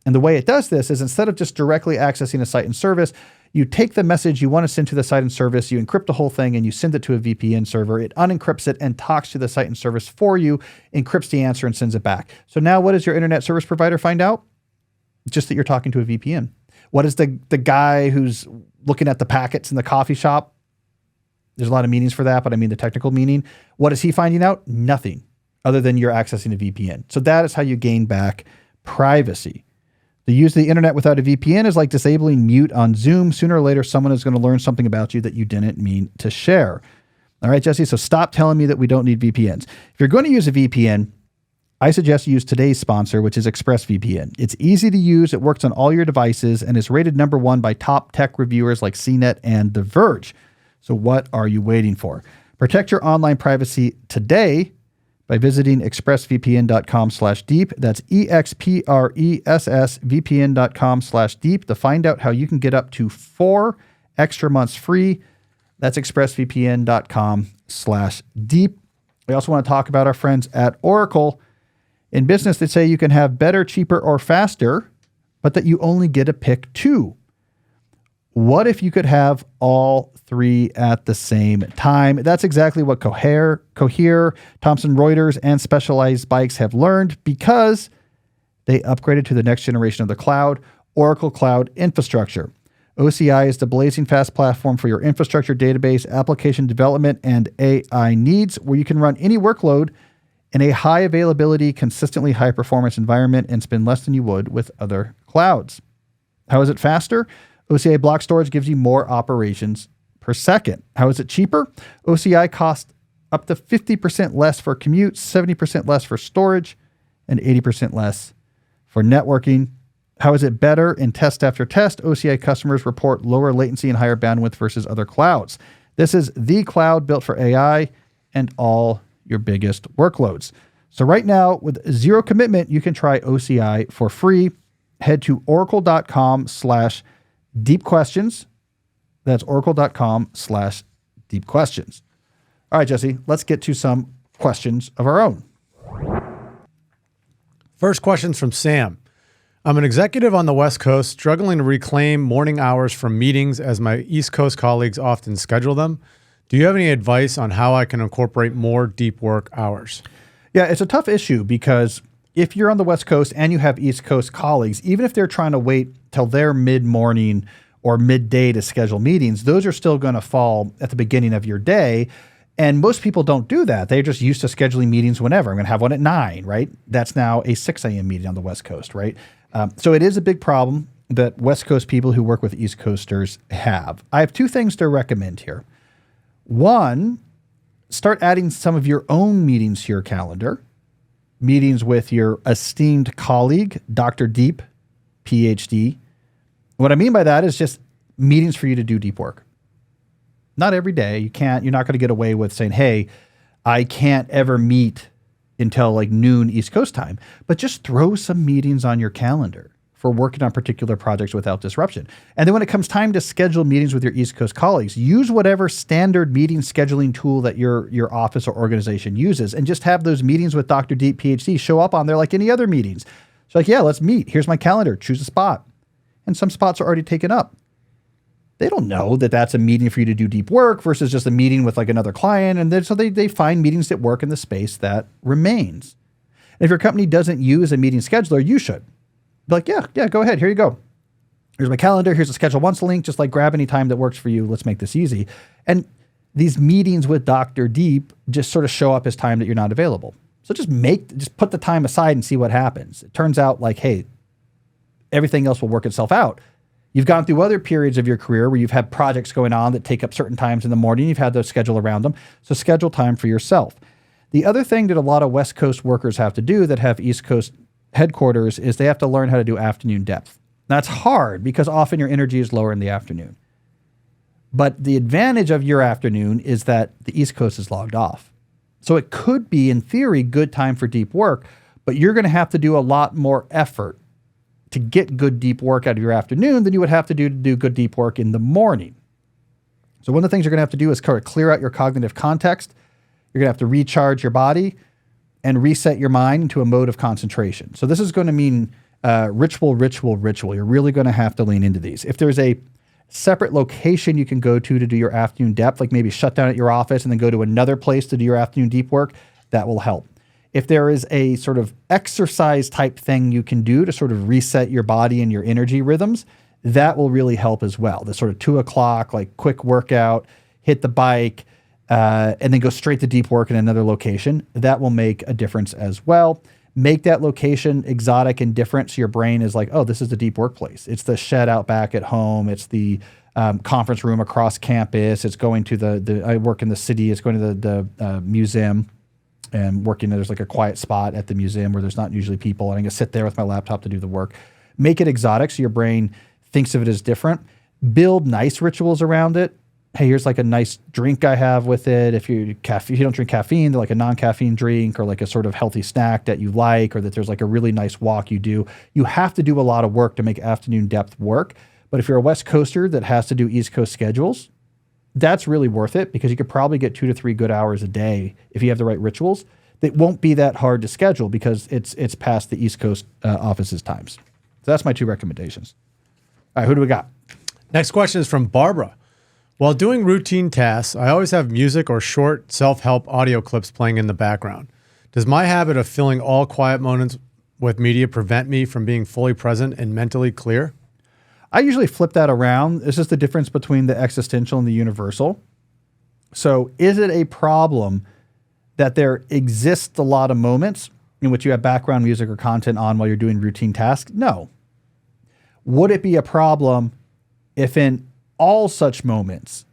And the way it does this is instead of just directly accessing a site and service, You take the message you want to send to the site and service, you encrypt the whole thing, and you send it to a VPN server. It unencrypts it and talks to the site and service for you, encrypts the answer, and sends it back. So now what does your internet service provider find out? Just that you're talking to a VPN. What is the guy who's looking at the packets in the coffee shop? There's a lot of meanings for that, but I mean the technical meaning. What is he finding out? Nothing other than you're accessing a VPN. So that is how you gain back privacy. The use of the internet without a VPN is like disabling mute on Zoom. Sooner or later, someone is going to learn something about you that you didn't mean to share. All right, Jesse, so stop telling me that we don't need VPNs. If you're going to use a VPN, I suggest you use today's sponsor, which is ExpressVPN. It's easy to use, it works on all your devices, and is rated #1 by top tech reviewers like CNET and The Verge. So what are you waiting for? Protect your online privacy today by visiting expressvpn.com/deep. That's expressvpn.com/deep to find out how you can get up to 4 extra months free. That's expressvpn.com/deep. We also want to talk about our friends at Oracle. In business, they say you can have better, cheaper, or faster, but that you only get to pick 2. What if you could have all 3 at the same time? That's exactly what Cohere, Thomson Reuters, and Specialized Bikes have learned because they upgraded to the next generation of the cloud, Oracle Cloud Infrastructure. OCI is the blazing fast platform for your infrastructure, database, application development, and AI needs, where you can run any workload in a high availability, consistently high performance environment and spend less than you would with other clouds. How is it faster? OCI block storage gives you more operations per second. How is it cheaper? OCI costs up to 50% less for commute, 70% less for storage, and 80% less for networking. How is it better? In test after test, OCI customers report lower latency and higher bandwidth versus other clouds. This is the cloud built for AI and all your biggest workloads. So right now, with 0 commitment, you can try OCI for free. Head to oracle.com/deep questions. That's oracle.com/deep questions. All right, Jesse, let's get to some questions of our own. First question's from Sam. I'm an executive on the West Coast, struggling to reclaim morning hours from meetings as my East Coast colleagues often schedule them. Do you have any advice on how I can incorporate more deep work hours? Yeah, it's a tough issue because if you're on the West Coast and you have East Coast colleagues, even if they're trying to wait till their mid-morning or midday to schedule meetings, those are still going to fall at the beginning of your day. And most people don't do that. They're just used to scheduling meetings whenever. I'm going to have one at 9, right? That's now a 6 a.m. meeting on the West Coast, right? So it is a big problem that West Coast people who work with East Coasters have. I have 2 things to recommend here. One, start adding some of your own meetings to your calendar. Meetings with your esteemed colleague, Dr. Deep, PhD. What I mean by that is just meetings for you to do deep work. Not every day. You're not going to get away with saying, hey, I can't ever meet until like noon East Coast time. But just throw some meetings on your calendar for working on particular projects without disruption. And then when it comes time to schedule meetings with your East Coast colleagues, use whatever standard meeting scheduling tool that your office or organization uses, and just have those meetings with Dr. Deep PhD show up on there like any other meetings. So like, yeah, let's meet. Here's my calendar. Choose a spot. And some spots are already taken up. They don't know that that's a meeting for you to do deep work versus just a meeting with like another client. And then so they find meetings that work in the space that remains. And if your company doesn't use a meeting scheduler, you should. Be like, yeah, go ahead. Here you go. Here's my calendar. Here's a schedule once link. Just like grab any time that works for you. Let's make this easy. And these meetings with Dr. Deep just sort of show up as time that you're not available. So just put the time aside and see what happens. It turns out like, hey, everything else will work itself out. You've gone through other periods of your career where you've had projects going on that take up certain times in the morning. You've had those scheduled around them. So schedule time for yourself. The other thing that a lot of West Coast workers have to do that have East Coast headquarters is they have to learn how to do afternoon depth. That's hard because often your energy is lower in the afternoon. But the advantage of your afternoon is that the East Coast is logged off. So it could be, in theory, good time for deep work, but you're going to have to do a lot more effort to get good deep work out of your afternoon than you would have to do good deep work in the morning. So one of the things you're going to have to do is kind of clear out your cognitive context. You're going to have to recharge your body and reset your mind into a mode of concentration. So this is going to mean ritual. You're really going to have to lean into these. If there's a separate location you can go to do your afternoon depth, like maybe shut down at your office and then go to another place to do your afternoon deep work, that will help. If there is a sort of exercise type thing you can do to sort of reset your body and your energy rhythms, that will really help as well. The sort of 2 o'clock, like quick workout, hit the bike, and then go straight to deep work in another location. That will make a difference as well. Make that location exotic and different so your brain is like, oh, this is the deep work place. It's the shed out back at home. It's the conference room across campus. It's going to I work in the city. It's going to the museum and working. There's like a quiet spot at the museum where there's not usually people. And I'm going to sit there with my laptop to do the work. Make it exotic so your brain thinks of it as different. Build nice rituals around it. Hey, here's like a nice drink I have with it. If you don't drink caffeine, like a non-caffeine drink or like a sort of healthy snack that you like, or that there's like a really nice walk you do. You have to do a lot of work to make afternoon depth work. But if you're a West Coaster that has to do East Coast schedules, that's really worth it because you could probably get 2 to 3 good hours a day if you have the right rituals. That won't be that hard to schedule because it's past the East Coast office's times. So that's my 2 recommendations. All right, who do we got? Next question is from Barbara. While doing routine tasks, I always have music or short self-help audio clips playing in the background. Does my habit of filling all quiet moments with media prevent me from being fully present and mentally clear? I usually flip that around. This is the difference between the existential and the universal. So is it a problem that there exists a lot of moments in which you have background music or content on while you're doing routine tasks? No. Would it be a problem if in all such moments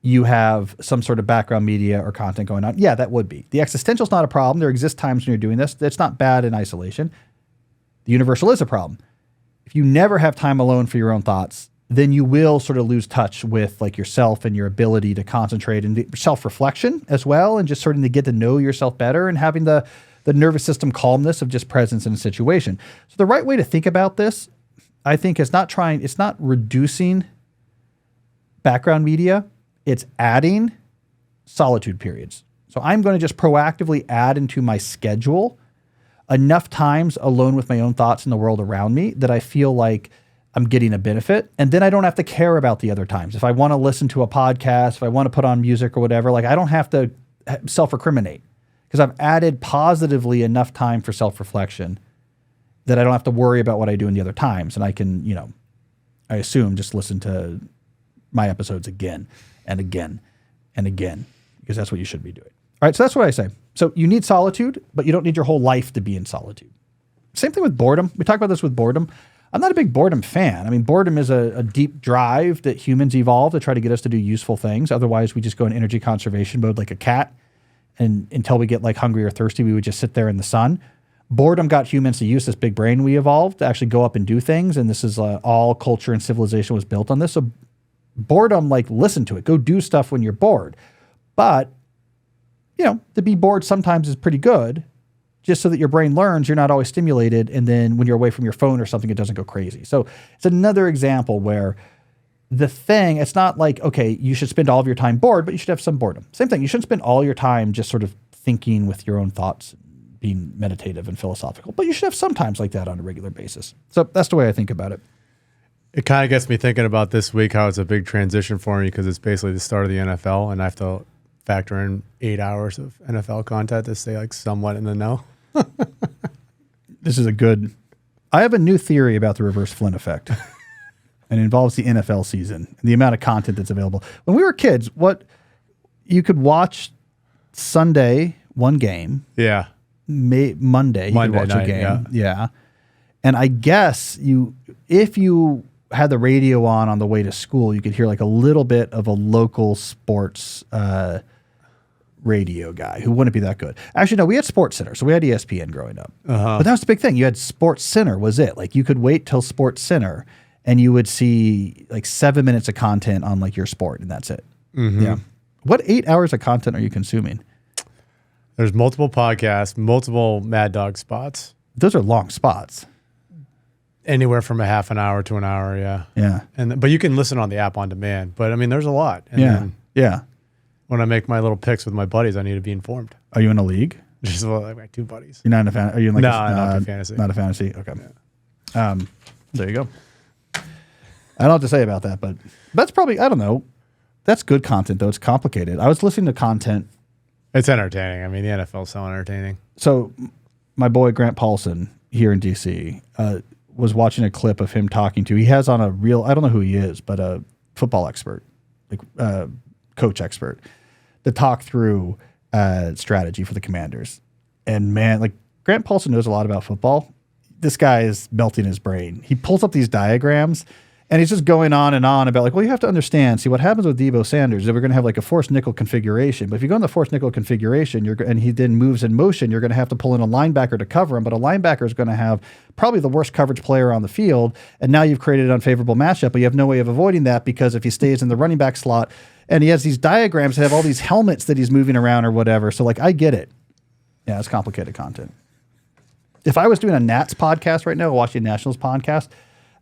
you have some sort of background media or content going on? Yeah, that would be. The existential is not a problem. There exist times when you're doing this. It's not bad in isolation. The universal is a problem. If you never have time alone for your own thoughts, then you will sort of lose touch with like yourself and your ability to concentrate and self-reflection as well, and just starting to get to know yourself better and having the nervous system calmness of just presence in a situation. So the right way to think about this, I think, is it's not reducing background media, it's adding solitude periods. So I'm going to just proactively add into my schedule enough times alone with my own thoughts in the world around me that I feel like I'm getting a benefit. And then I don't have to care about the other times. If I want to listen to a podcast, if I want to put on music or whatever, like I don't have to self-recriminate because I've added positively enough time for self-reflection that I don't have to worry about what I do in the other times. And I can, I assume just listen to my episodes again and again and again, because that's what you should be doing. All right, so that's what I say. So you need solitude, but you don't need your whole life to be in solitude. Same thing with boredom. We talk about this with boredom. I'm not a big boredom fan. I mean, boredom is a deep drive that humans evolved to try to get us to do useful things. Otherwise, we just go in energy conservation mode like a cat. And until we get like hungry or thirsty, we would just sit there in the sun. Boredom got humans to use this big brain we evolved to actually go up and do things. And this is all culture and civilization was built on this. So boredom, like listen to it, go do stuff when you're bored. But, to be bored sometimes is pretty good, just so that your brain learns you're not always stimulated. And then when you're away from your phone or something, it doesn't go crazy. So it's another example where it's not like, okay, you should spend all of your time bored, but you should have some boredom. Same thing. You shouldn't spend all your time just sort of thinking with your own thoughts, being meditative and philosophical, but you should have some times like that on a regular basis. So that's the way I think about it. It kind of gets me thinking about this week, how it's a big transition for me because it's basically the start of the NFL and I have to factor in 8 hours of NFL content to stay like somewhat in the know. I have a new theory about the Reverse Flynn Effect. And it involves the NFL season and the amount of content that's available. When we were kids, you could watch Sunday, one game. Yeah. Monday you could watch night, a game. Yeah. And I guess if you had the radio on the way to school, you could hear like a little bit of a local sports radio guy who wouldn't be that good. Actually, no, we had Sports Center. So we had ESPN growing up. Uh-huh. But that was the big thing. You had Sports Center was it. Like you could wait till Sports Center and you would see like 7 minutes of content on like your sport and that's it. Mm-hmm. Yeah. What 8 hours of content are you consuming? There's multiple podcasts, multiple Mad Dog spots. Those are long spots. Anywhere from a half an hour to an hour, yeah. Yeah. But you can listen on the app on demand. But I mean, there's a lot. And then Yeah. when I make my little picks with my buddies, I need to be informed. Are you in a league? Just I've got 2 buddies. You're not in a fan? Are you in like not a fantasy. Not a fantasy. Okay. Yeah. There you go. I don't know what to say about that, but that's probably, I don't know. That's good content, though. It's complicated. I was listening to content. It's entertaining. I mean, the NFL is so entertaining. So my boy Grant Paulson here in D.C. Was watching a clip of him talking to, he has on a real, I don't know who he is, but a football expert, like coach expert, to talk through strategy for the Commanders. And man, like Grant Paulson knows a lot about football. This guy is melting his brain. He pulls up these diagrams and he's just going on and on about like, well, you have to understand, see what happens with Deebo Sanders is we're going to have like a forced nickel configuration. But if you go in the forced nickel configuration, and he then moves in motion, you're going to have to pull in a linebacker to cover him. But a linebacker is going to have probably the worst coverage player on the field. And now you've created an unfavorable matchup, but you have no way of avoiding that because if he stays in the running back slot and he has these diagrams that have all these helmets that he's moving around or whatever. So like, I get it. Yeah, it's complicated content. If I was doing a Nats podcast right now, a Washington Nationals podcast,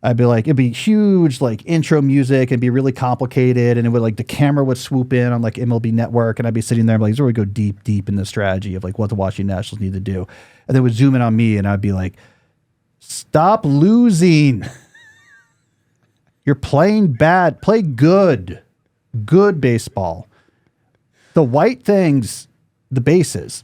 I'd be like, it'd be huge, like intro music. It'd be really complicated. And it would like, the camera would swoop in on like MLB Network. And I'd be sitting there and like, so we go deep in the strategy of like what the Washington Nationals need to do. And they would zoom in on me and I'd be like, stop losing. You're playing bad. Play good. Good baseball. The white things, the bases.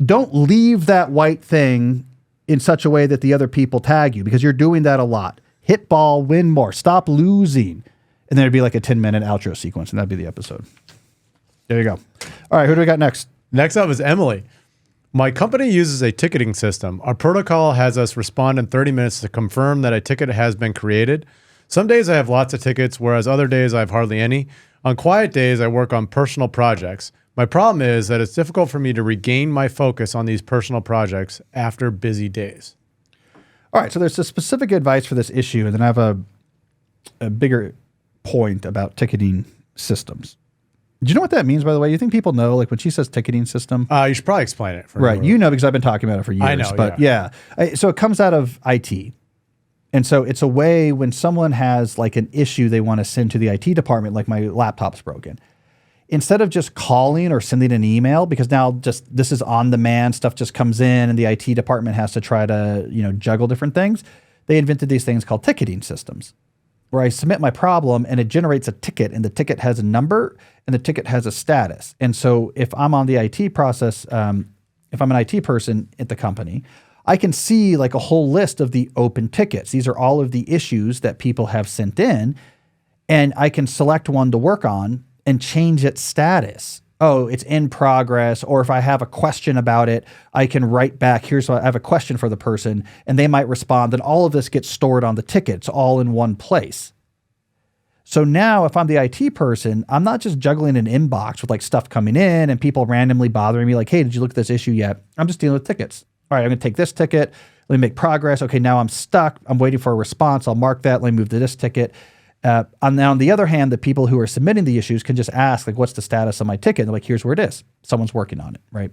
Don't leave that white thing in such a way that the other people tag you because you're doing that a lot. Hit ball, win more, stop losing. And then it'd be like a 10-minute outro sequence, and that'd be the episode. There you go. All right, who do we got next? Next up is Emily. My company uses a ticketing system. Our protocol has us respond in 30 minutes to confirm that a ticket has been created. Some days I have lots of tickets, whereas other days I have hardly any. On quiet days, I work on personal projects. My problem is that it's difficult for me to regain my focus on these personal projects after busy days. All right, so there's a specific advice for this issue, and then I have a bigger point about ticketing systems. Do you know what that means, by the way? You think people know, like when she says ticketing system? You should probably explain it. Right, you know because I've been talking about it for years. I know, but yeah. So it comes out of IT. And so it's a way when someone has like an issue they want to send to the IT department, like my laptop's broken. Instead of just calling or sending an email, because now just this is on demand, stuff just comes in and the IT department has to try to, juggle different things. They invented these things called ticketing systems where I submit my problem and it generates a ticket and the ticket has a number and the ticket has a status. And so if I'm on the IT process, if I'm an IT person at the company, I can see like a whole list of the open tickets. These are all of the issues that people have sent in and I can select one to work on and change its status. Oh, it's in progress. Or if I have a question about it, I can write back, I have a question for the person, and they might respond. Then all of this gets stored on the ticket. It's all in one place. So now if I'm the IT person, I'm not just juggling an inbox with like stuff coming in and people randomly bothering me like, hey, did you look at this issue yet? I'm just dealing with tickets. All right, I'm gonna take this ticket. Let me make progress. Okay, now I'm stuck. I'm waiting for a response. I'll mark that. Let me move to this ticket. On the other hand, the people who are submitting the issues can just ask, like, what's the status of my ticket? And they're like, here's where it is. Someone's working on it, right?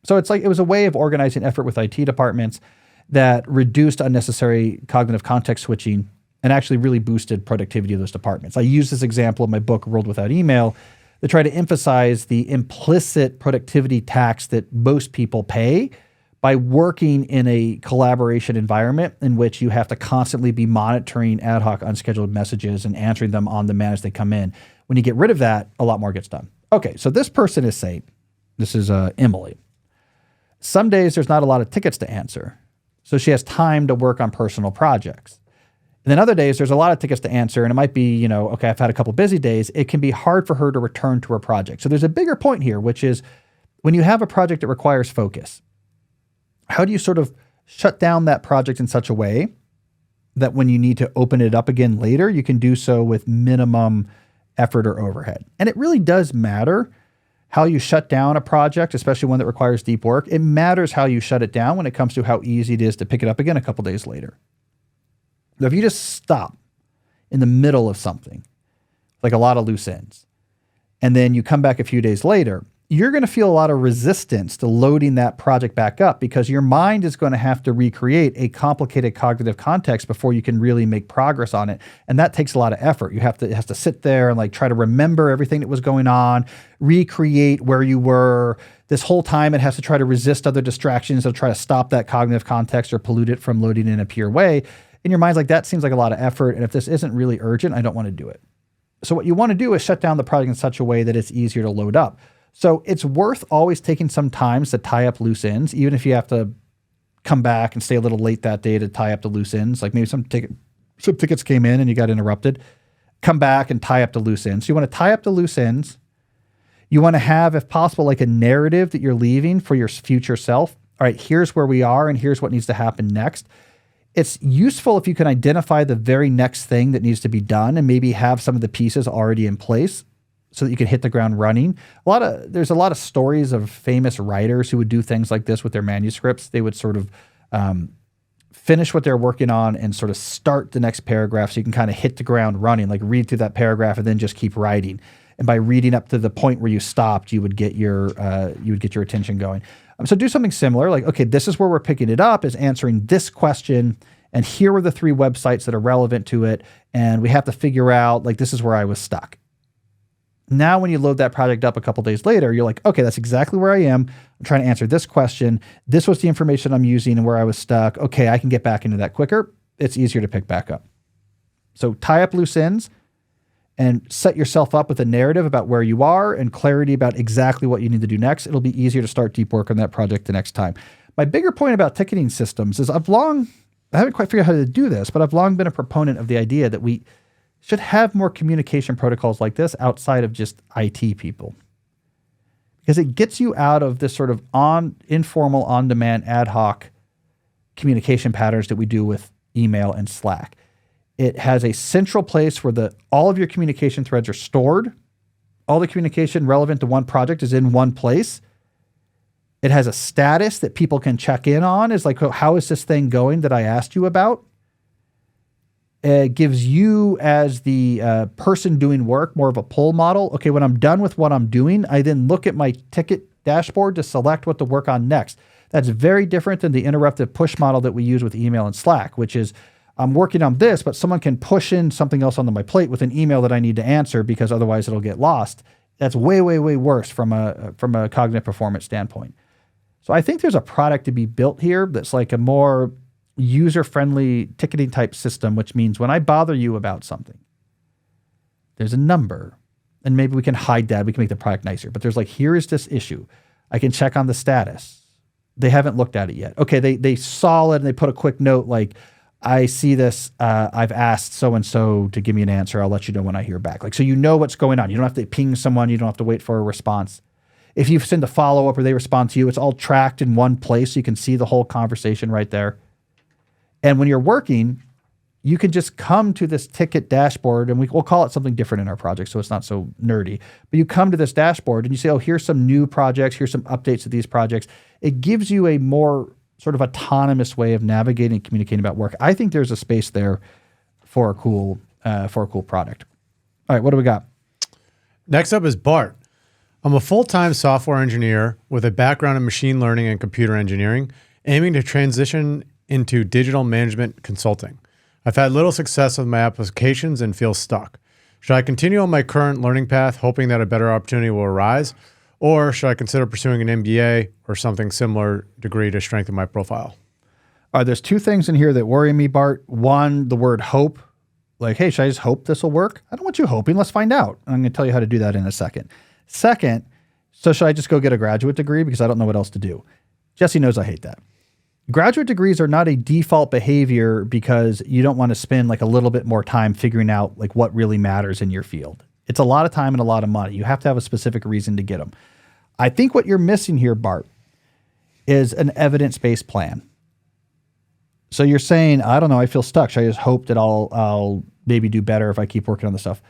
So it's like, it was a way of organizing effort with IT departments that reduced unnecessary cognitive context switching and actually really boosted productivity of those departments. I use this example in my book, World Without Email, to try to emphasize the implicit productivity tax that most people pay by working in a collaboration environment in which you have to constantly be monitoring ad hoc unscheduled messages and answering them on demand as they come in. When you get rid of that, a lot more gets done. Okay, so this person is saying, this is Emily. Some days there's not a lot of tickets to answer, so she has time to work on personal projects. And then other days there's a lot of tickets to answer and it might be, okay, I've had a couple busy days. It can be hard for her to return to her project. So there's a bigger point here, which is when you have a project that requires focus, how do you sort of shut down that project in such a way that when you need to open it up again later, you can do so with minimum effort or overhead? And it really does matter how you shut down a project, especially one that requires deep work. It matters how you shut it down when it comes to how easy it is to pick it up again a couple days later. Now, if you just stop in the middle of something, like a lot of loose ends, and then you come back a few days later, you're going to feel a lot of resistance to loading that project back up because your mind is going to have to recreate a complicated cognitive context before you can really make progress on it. And that takes a lot of effort. It has to sit there and like try to remember everything that was going on, recreate where you were. This whole time it has to try to resist other distractions to try to stop that cognitive context or pollute it from loading in a pure way. in your mind's like, that seems like a lot of effort. And if this isn't really urgent, I don't want to do it. So what you want to do is shut down the project in such a way that it's easier to load up. So it's worth always taking some time to tie up loose ends, even if you have to come back and stay a little late that day to tie up the loose ends. Like maybe some tickets came in and you got interrupted. Come back and tie up the loose ends. So you want to tie up the loose ends. You want to have, if possible, like a narrative that you're leaving for your future self. All right, here's where we are and here's what needs to happen next. It's useful if you can identify the very next thing that needs to be done and maybe have some of the pieces already in place so that you can hit the ground running. There's a lot of stories of famous writers who would do things like this with their manuscripts. They would sort of finish what they're working on and sort of start the next paragraph so you can kind of hit the ground running, like read through that paragraph and then just keep writing. And by reading up to the point where you stopped, you would get your attention going. So do something similar, like, okay, this is where we're picking it up, is answering this question, and here are the 3 websites that are relevant to it, and we have to figure out, like, this is where I was stuck. Now, when you load that project up a couple days later, you're like, okay, that's exactly where I am. I'm trying to answer this question. This was the information I'm using and where I was stuck. Okay, I can get back into that quicker. It's easier to pick back up. So tie up loose ends and set yourself up with a narrative about where you are and clarity about exactly what you need to do next. It'll be easier to start deep work on that project the next time. My bigger point about ticketing systems is I haven't quite figured out how to do this, but I've long been a proponent of the idea that we should have more communication protocols like this outside of just IT people. Because it gets you out of this sort of informal, on-demand, ad hoc communication patterns that we do with email and Slack. It has a central place where all of your communication threads are stored. All the communication relevant to one project is in one place. It has a status that people can check in on. It's like, how is this thing going that I asked you about? It gives you, as the person doing work, more of a pull model. Okay, when I'm done with what I'm doing, I then look at my ticket dashboard to select what to work on next. That's very different than the interruptive push model that we use with email and Slack, which is, I'm working on this, but someone can push in something else onto my plate with an email that I need to answer because otherwise it'll get lost. That's way, way, way worse from a cognitive performance standpoint. So I think there's a product to be built here that's like a more user-friendly ticketing type system, which means when I bother you about something, there's a number, and maybe we can hide that. We can make the product nicer, but there's like, here is this issue. I can check on the status. They haven't looked at it yet. Okay, they saw it and they put a quick note like, I see this, I've asked so-and-so to give me an answer. I'll let you know when I hear back. Like, so you know what's going on. You don't have to ping someone. You don't have to wait for a response. If you send a follow-up or they respond to you, it's all tracked in one place. So you can see the whole conversation right there. And when you're working, you can just come to this ticket dashboard, and we'll call it something different in our project so it's not so nerdy. But you come to this dashboard and you say, oh, here's some new projects. Here's some updates to these projects. It gives you a more sort of autonomous way of navigating and communicating about work. I think there's a space there for a cool product. All right, what do we got? Next up is Bart. I'm a full-time software engineer with a background in machine learning and computer engineering, aiming to transition into digital management consulting. I've had little success with my applications and feel stuck. Should I continue on my current learning path, hoping that a better opportunity will arise? Or should I consider pursuing an MBA or something similar degree to strengthen my profile? There's 2 things in here that worry me, Bart. One, the word hope. Like, hey, should I just hope this will work? I don't want you hoping. Let's find out. I'm going to tell you how to do that in a second. Second, so should I just go get a graduate degree because I don't know what else to do? Jesse knows I hate that. Graduate degrees are not a default behavior because you don't want to spend like a little bit more time figuring out like what really matters in your field. It's a lot of time and a lot of money. You have to have a specific reason to get them. I think what you're missing here, Bart, is an evidence-based plan. So you're saying, I don't know, I feel stuck. Should I just hope that I'll maybe do better if I keep working on this stuff?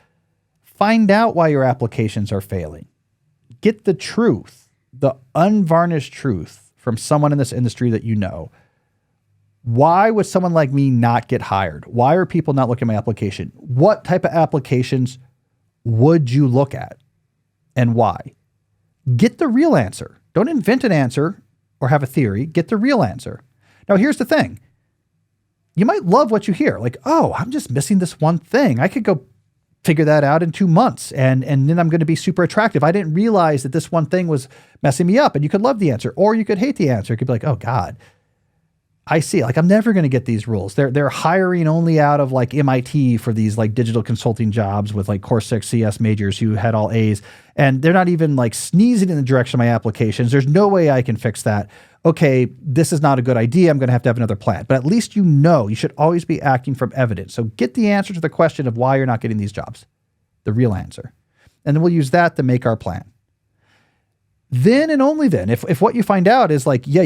Find out why your applications are failing. Get the truth, the unvarnished truth from someone in this industry that you know. Why would someone like me not get hired? Why are people not looking at my application? What type of applications would you look at and why? Get the real answer. Don't invent an answer or have a theory. Get the real answer. Now, here's the thing. You might love what you hear. Like, oh, I'm just missing this one thing. I could go figure that out in 2 months and then I'm going to be super attractive. I didn't realize that this one thing was messing me up, and you could love the answer or you could hate the answer. You could be like, oh God, I see, like, I'm never going to get these rules. They're hiring only out of like MIT for these like digital consulting jobs with like Core 6 CS majors who had all A's, and they're not even like sneezing in the direction of my applications. There's no way I can fix that. Okay, this is not a good idea. I'm going to have another plan. But at least you should always be acting from evidence. So get the answer to the question of why you're not getting these jobs, the real answer. And then we'll use that to make our plan. Then and only then, if what you find out is like, yeah,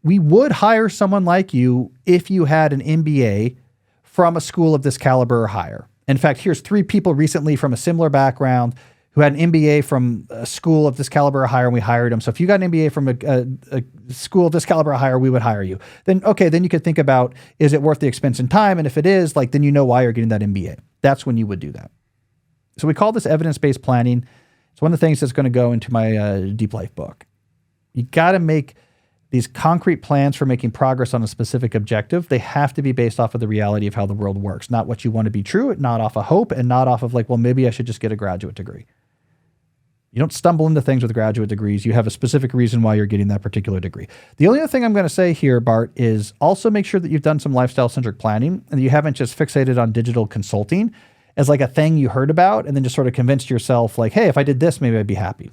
we would hire someone like you if you had an MBA from a school of this caliber or higher. In fact, here's 3 people recently from a similar background who had an MBA from a school of this caliber or higher, and we hired them. So if you got an MBA from a school of this caliber or higher, we would hire you. Then, okay, then you could think about, is it worth the expense and time? And if it is, like, then you know why you're getting that MBA. That's when you would do that. So we call this evidence-based planning. It's one of the things that's going to go into my Deep Life book. You got to make these concrete plans for making progress on a specific objective. They have to be based off of the reality of how the world works, not what you want to be true, not off of hope, and not off of like, well, maybe I should just get a graduate degree. You don't stumble into things with graduate degrees. You have a specific reason why you're getting that particular degree. The only other thing I'm going to say here, Bart, is also make sure that you've done some lifestyle-centric planning and you haven't just fixated on digital consulting as like a thing you heard about and then just sort of convinced yourself like, hey, if I did this, maybe I'd be happy.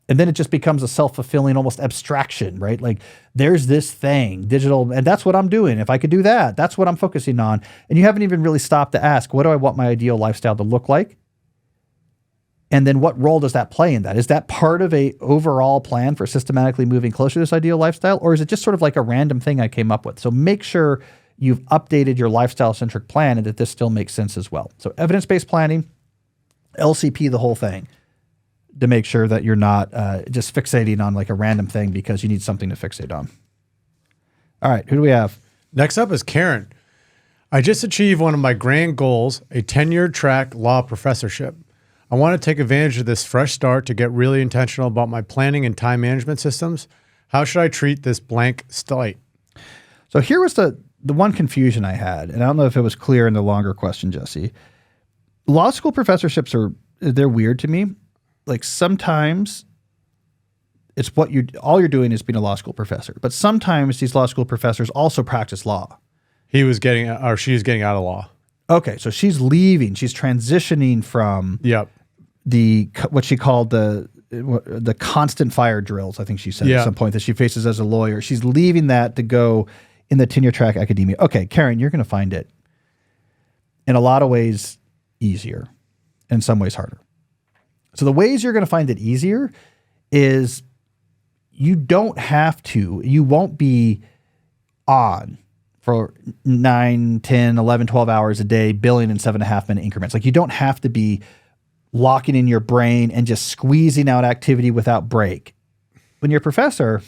And then it just becomes a self-fulfilling almost abstraction, right? Like there's this thing, digital, and that's what I'm doing. If I could do that, that's what I'm focusing on. And you haven't even really stopped to ask, what do I want my ideal lifestyle to look like? And then what role does that play in that? Is that part of a overall plan for systematically moving closer to this ideal lifestyle? Or is it just sort of like a random thing I came up with? So make sure you've updated your lifestyle-centric plan and that this still makes sense as well. So evidence-based planning, LCP, the whole thing, to make sure that you're not just fixating on like a random thing because you need something to fixate on. All right, who do we have? Next up is Karen. I just achieved one of my grand goals, a tenure track law professorship. I want to take advantage of this fresh start to get really intentional about my planning and time management systems. How should I treat this blank slate? So here was the one confusion I had, and I don't know if it was clear in the longer question, Jesse. Law school professorships they're weird to me. Like sometimes it's all you're doing is being a law school professor, but sometimes these law school professors also practice law. She's getting out of law. Okay, so she's leaving. She's transitioning from what she called the constant fire drills, I think she said at some point, that she faces as a lawyer. She's leaving that to go in the tenure track academia. Okay, Karen, you're going to find it in a lot of ways easier, in some ways harder. So the ways you're going to find it easier is you won't be on for 9, 10, 11, 12 hours a day, billing in 7.5 minute increments. Like you don't have to be locking in your brain and just squeezing out activity without break. When you're a professor,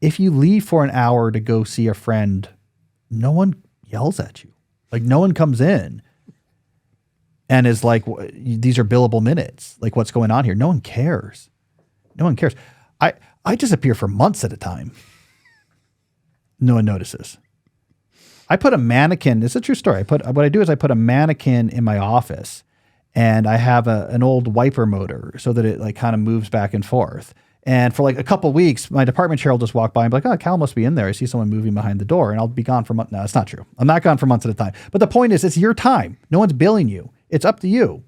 if you leave for an hour to go see a friend, no one yells at you. Like no one comes in and is like, these are billable minutes. Like what's going on here? No one cares. No one cares. I disappear for months at a time. No one notices. I put a mannequin. It's a true story. What I do is I put a mannequin in my office and I have an old wiper motor so that it like kind of moves back and forth. And for like a couple of weeks, my department chair will just walk by and be like, oh, Cal must be in there. I see someone moving behind the door and I'll be gone for months. No, that's not true. I'm not gone for months at a time. But the point is, it's your time. No one's billing you. It's up to you.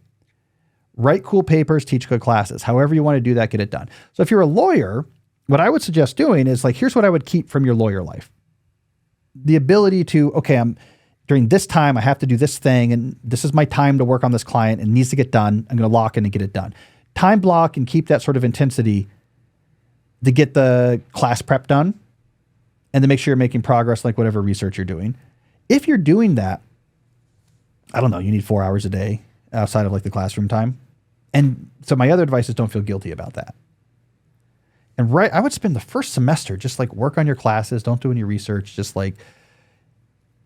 Write cool papers, teach good classes. However you want to do that, get it done. So if you're a lawyer, what I would suggest doing is like, here's what I would keep from your lawyer life. The ability to, okay, during this time, I have to do this thing and this is my time to work on this client and it needs to get done. I'm going to lock in and get it done. Time block and keep that sort of intensity to get the class prep done and to make sure you're making progress like whatever research you're doing. If you're doing that, I don't know, you need 4 hours a day outside of like the classroom time. And so my other advice is don't feel guilty about that. And I would spend the first semester just like work on your classes, don't do any research, just like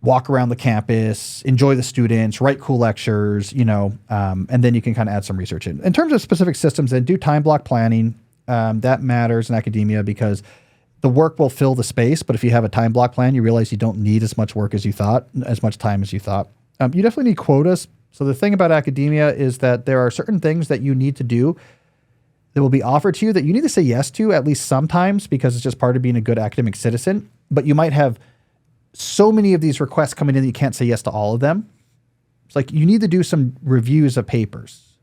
walk around the campus, enjoy the students, write cool lectures, and then you can kind of add some research in. In terms of specific systems, then do time block planning. That matters in academia because the work will fill the space. But if you have a time block plan, you realize you don't need as much work as you thought, as much time as you thought. You definitely need quotas. So the thing about academia is that there are certain things that you need to do that will be offered to you that you need to say yes to at least sometimes because it's just part of being a good academic citizen. But you might have so many of these requests coming in that you can't say yes to all of them. It's like you need to do some reviews of papers,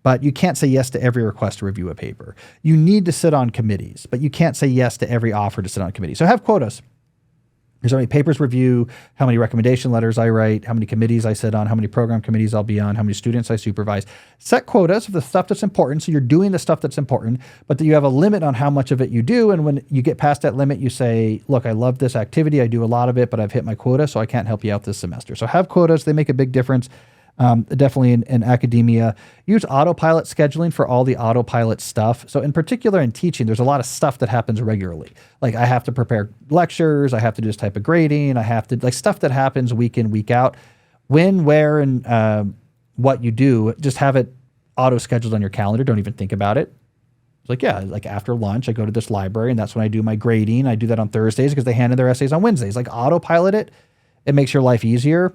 but you can't say yes to every request to review a paper. You need to sit on committees, but you can't say yes to every offer to sit on a committee. So have quotas. Here's how many papers review, how many recommendation letters I write, how many committees I sit on, how many program committees I'll be on, how many students I supervise. Set quotas of the stuff that's important, so you're doing the stuff that's important, but that you have a limit on how much of it you do, and when you get past that limit, you say, look, I love this activity, I do a lot of it, but I've hit my quota, so I can't help you out this semester. So have quotas, they make a big difference. Definitely in academia. Use autopilot scheduling for all the autopilot stuff. So in particular in teaching, there's a lot of stuff that happens regularly. Like I have to prepare lectures, I have to do this type of grading, I have to, like stuff that happens week in, week out. When, where, and what you do, just have it auto-scheduled on your calendar. Don't even think about it. It's like, yeah, like after lunch, I go to this library and that's when I do my grading. I do that on Thursdays because they hand in their essays on Wednesdays. Like autopilot it. It makes your life easier.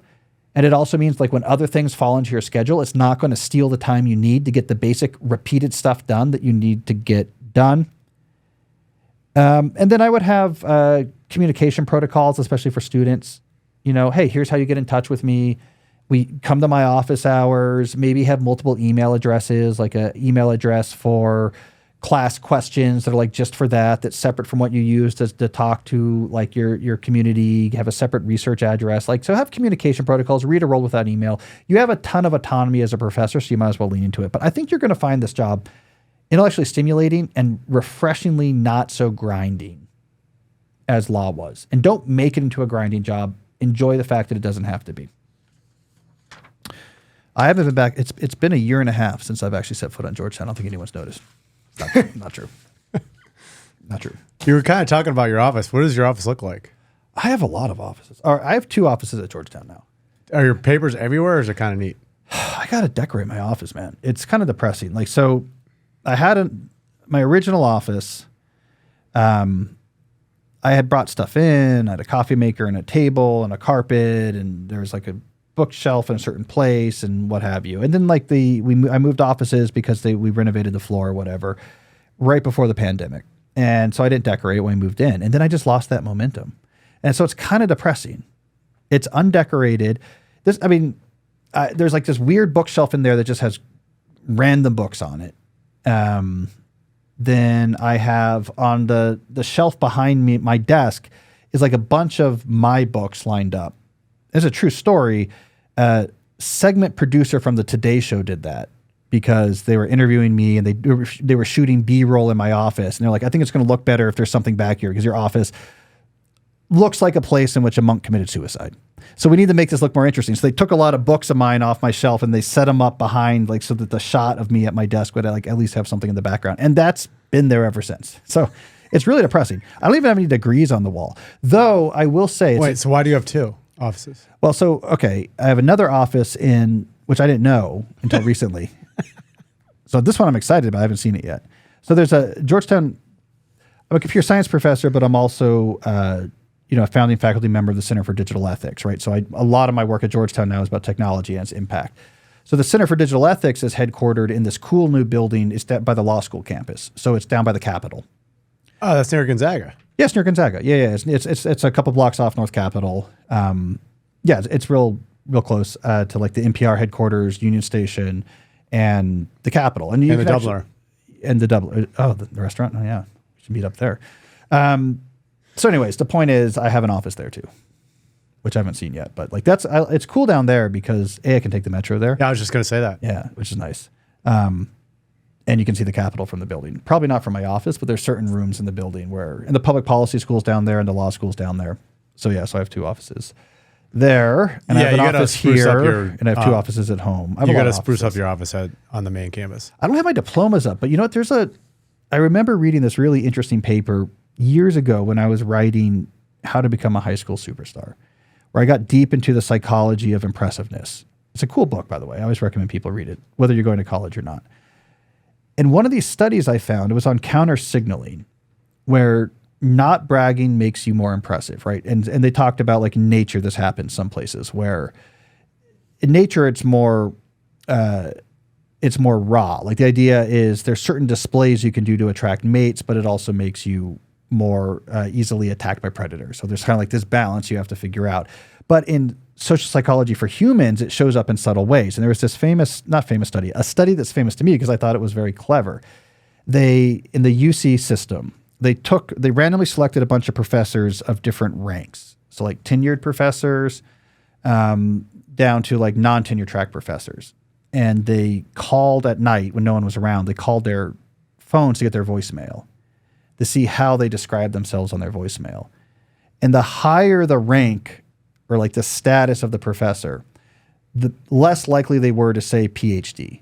And it also means like when other things fall into your schedule, it's not going to steal the time you need to get the basic repeated stuff done that you need to get done. And then I would have communication protocols, especially for students. You know, hey, here's how you get in touch with me. We come to my office hours, maybe have multiple email addresses, like an email address for class questions that are like just for that's separate from what you use to talk to like your community, have a separate research address. Like, so have communication protocols, read a role without email. You have a ton of autonomy as a professor, so you might as well lean into it. But I think you're going to find this job intellectually stimulating and refreshingly not so grinding as law was. And don't make it into a grinding job. Enjoy the fact that it doesn't have to be. I haven't been back. It's been a year and a half since I've actually set foot on Georgetown. I don't think anyone's noticed. Not true. Not true. You were kind of talking about your office. What does your office look like? I have a lot of offices. Or I have 2 offices at Georgetown now. Are your papers everywhere, or is it kind of neat? I got to decorate my office, man. It's kind of depressing. Like, so I had my original office. I had brought stuff in. I had a coffee maker and a table and a carpet, and there was like a bookshelf in a certain place and what have you. And then like I moved offices because we renovated the floor or whatever right before the pandemic. And so I didn't decorate it when I moved in. And then I just lost that momentum. And so it's kind of depressing. It's undecorated. There's like this weird bookshelf in there that just has random books on it. Then I have on the shelf behind me, my desk is like a bunch of my books lined up. It's a true story. Segment producer from the Today Show did that because they were interviewing me and they were shooting B-roll in my office. And they're like, I think it's going to look better if there's something back here because your office looks like a place in which a monk committed suicide. So we need to make this look more interesting. So they took a lot of books of mine off my shelf and they set them up behind, like, so that the shot of me at my desk would like at least have something in the background. And that's been there ever since. So it's really depressing. I don't even have any degrees on the wall, though. I will say, wait, so why do you have 2 offices? Well, so, okay, I have another office which I didn't know until recently. So this one I'm excited about. I haven't seen it yet. So there's a Georgetown, I'm a computer science professor, but I'm also, a founding faculty member of the Center for Digital Ethics, right? So a lot of my work at Georgetown now is about technology and its impact. So the Center for Digital Ethics is headquartered in this cool new building. It's by the law school campus. So it's down by the Capitol. Oh, that's near Gonzaga. Yes, near Gonzaga. Yeah. It's a couple blocks off North Capitol. It's real close to like the NPR headquarters, Union Station, and the Capitol, and the Doubler, the restaurant. Oh yeah, we should meet up there. So, anyways, the point is, I have an office there too, which I haven't seen yet. But like it's cool down there because I can take the metro there. Yeah, I was just gonna say that. Yeah, which is nice. And you can see the Capitol from the building. Probably not from my office, but there's certain rooms in the building and the public policy school's down there and the law school's down there. So yeah, so I have 2 offices there, and I have an office here, and I have 2 offices at home. You got to spruce up your office on the main campus. I don't have my diplomas up, but you know what? I remember reading this really interesting paper years ago when I was writing How to Become a High School Superstar, where I got deep into the psychology of impressiveness. It's a cool book, by the way. I always recommend people read it, whether you're going to college or not. And one of these studies I found, it was on counter signaling, where not bragging makes you more impressive, right? And they talked about, like, in nature, this happens some places where in nature it's more raw. Like, the idea is there's certain displays you can do to attract mates, but it also makes you more easily attacked by predators. So there's kind of like this balance you have to figure out. But in social psychology for humans, it shows up in subtle ways. And there was this a study that's famous to me because I thought it was very clever. In the UC system, they randomly selected a bunch of professors of different ranks. So like tenured professors down to like non-tenure track professors. And they called at night when no one was around. They called their phones to get their voicemail to see how they described themselves on their voicemail. And the higher the rank or like the status of the professor, the less likely they were to say PhD.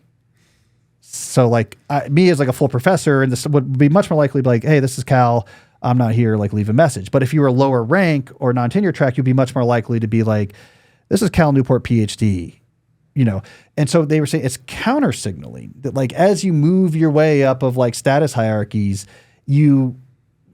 So like me as like a full professor, and this would be much more likely to be like, hey, this is Cal, I'm not here, like leave a message. But if you were lower rank or non-tenure track, you'd be much more likely to be like, this is Cal Newport PhD. And so they were saying it's counter signaling that like as you move your way up of like status hierarchies, you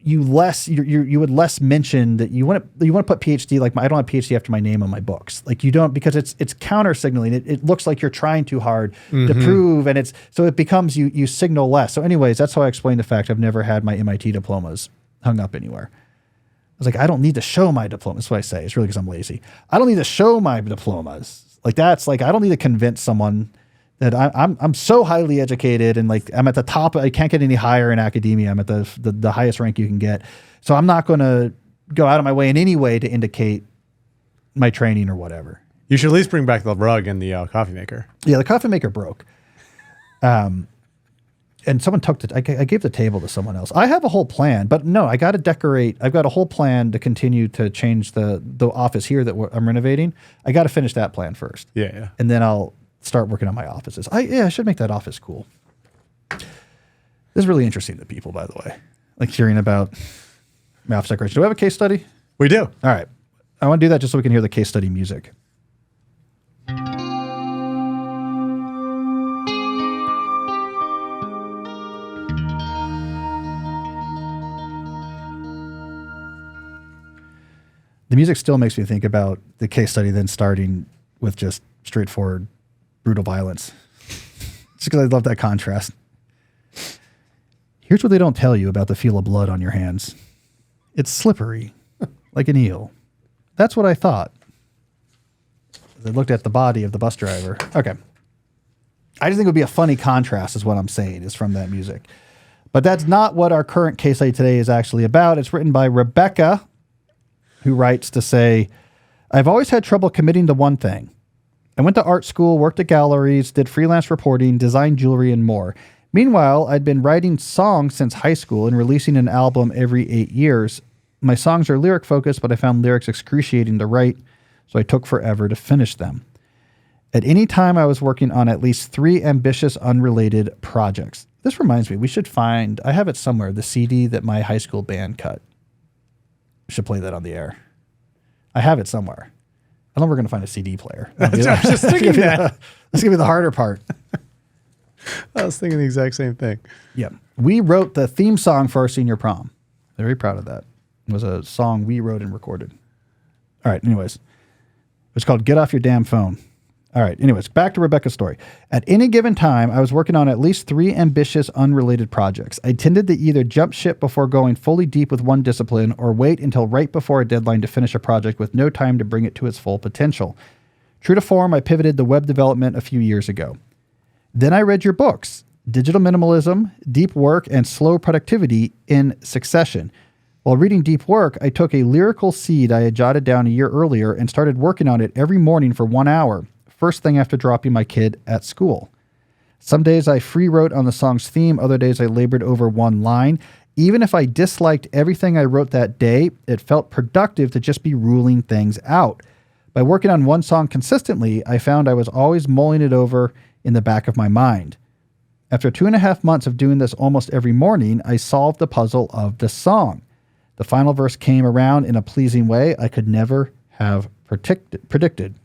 would less mention that you want to put PhD, like I don't have PhD after my name on my books. Like you don't, because it's counter signaling. It looks like you're trying too hard to prove, and so it becomes you signal less. So anyways, that's how I explain the fact I've never had my MIT diplomas hung up anywhere. I was like, I don't need to show my diplomas. That's what I say. It's really because I'm lazy. I don't need to show my diplomas. Like that's like I don't need to convince someone that I'm so highly educated and like I'm at the top. I can't get any higher in academia. I'm at the highest rank you can get. So I'm not going to go out of my way in any way to indicate my training or whatever. You should at least bring back the rug and the coffee maker. Yeah, the coffee maker broke. And someone took I gave the table to someone else. I have a whole plan, but no, I got to decorate. I've got a whole plan to continue to change the office here that I'm renovating. I got to finish that plan first. Yeah. And then I'll start working on my offices. I should make that office cool. This is really interesting to people, by the way. Like hearing about my office decoration. Do we have a case study? We do. All right. I want to do that just so we can hear the case study music. The music still makes me think about the case study then starting with just straightforward, brutal violence. Just because I love that contrast. Here's what they don't tell you about the feel of blood on your hands. It's slippery, like an eel. That's what I thought. As I looked at the body of the bus driver. Okay. I just think it would be a funny contrast is what I'm saying, is from that music. But that's not what our current case study today is actually about. It's written by Rebecca, who writes to say, I've always had trouble committing to one thing. I went to art school, worked at galleries, did freelance reporting, designed jewelry, and more. Meanwhile, I'd been writing songs since high school and releasing an album every 8 years. My songs are lyric focused, but I found lyrics excruciating to write, so I took forever to finish them. At any time, I was working on at least 3 ambitious, unrelated projects. This reminds me, we should find, I have it somewhere, the CD that my high school band cut. We should play that on the air. I have it somewhere. I don't know if we're going to find a CD player. I was just thinking that. That's going to be the harder part. I was thinking the exact same thing. Yeah. We wrote the theme song for our senior prom. Very proud of that. It was a song we wrote and recorded. All right. Anyways, it's called Get Off Your Damn Phone. All right. Anyways, back to Rebecca's story. At any given time, I was working on at least 3 ambitious, unrelated projects. I tended to either jump ship before going fully deep with one discipline or wait until right before a deadline to finish a project with no time to bring it to its full potential. True to form, I pivoted to web development a few years ago. Then I read your books, Digital Minimalism, Deep Work, and Slow Productivity in succession. While reading Deep Work, I took a lyrical seed I had jotted down a year earlier and started working on it every morning for 1 hour. First thing after dropping my kid at school. Some days I free wrote on the song's theme. Other days I labored over one line. Even if I disliked everything I wrote that day, it felt productive to just be ruling things out. By working on one song consistently, I found I was always mulling it over in the back of my mind. After 2.5 months of doing this almost every morning, I solved the puzzle of the song. The final verse came around in a pleasing way I could never have predicted.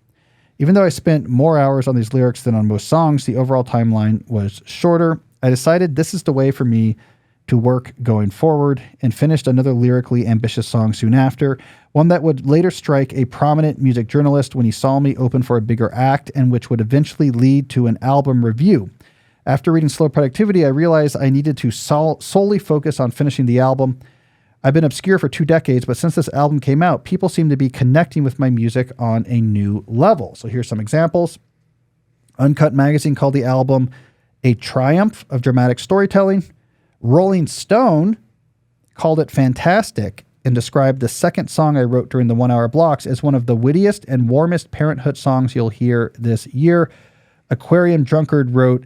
Even though I spent more hours on these lyrics than on most songs, the overall timeline was shorter. I decided this is the way for me to work going forward and finished another lyrically ambitious song soon after, one that would later strike a prominent music journalist when he saw me open for a bigger act and which would eventually lead to an album review. After reading Slow Productivity, I realized I needed to solely focus on finishing the album. I've been obscure for 2 decades, but since this album came out, people seem to be connecting with my music on a new level. So here's some examples. Uncut Magazine called the album a triumph of dramatic storytelling. Rolling Stone called it fantastic and described the second song I wrote during the 1 hour blocks as one of the wittiest and warmest parenthood songs you'll hear this year. Aquarium Drunkard wrote,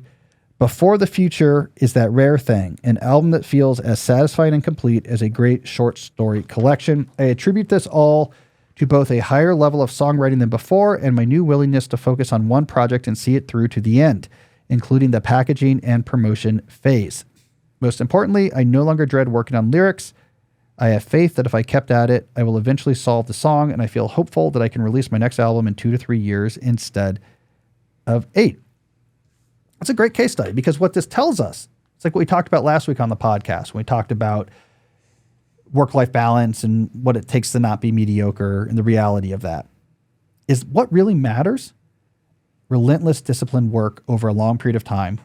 Before the Future is that rare thing, an album that feels as satisfying and complete as a great short story collection. I attribute this all to both a higher level of songwriting than before and my new willingness to focus on one project and see it through to the end, including the packaging and promotion phase. Most importantly, I no longer dread working on lyrics. I have faith that if I kept at it, I will eventually solve the song, and I feel hopeful that I can release my next album in 2 to 3 years instead of 8. It's a great case study because what this tells us, it's like what we talked about last week on the podcast when we talked about work-life balance and what it takes to not be mediocre and the reality of that, is what really matters. Relentless disciplined work over a long period of time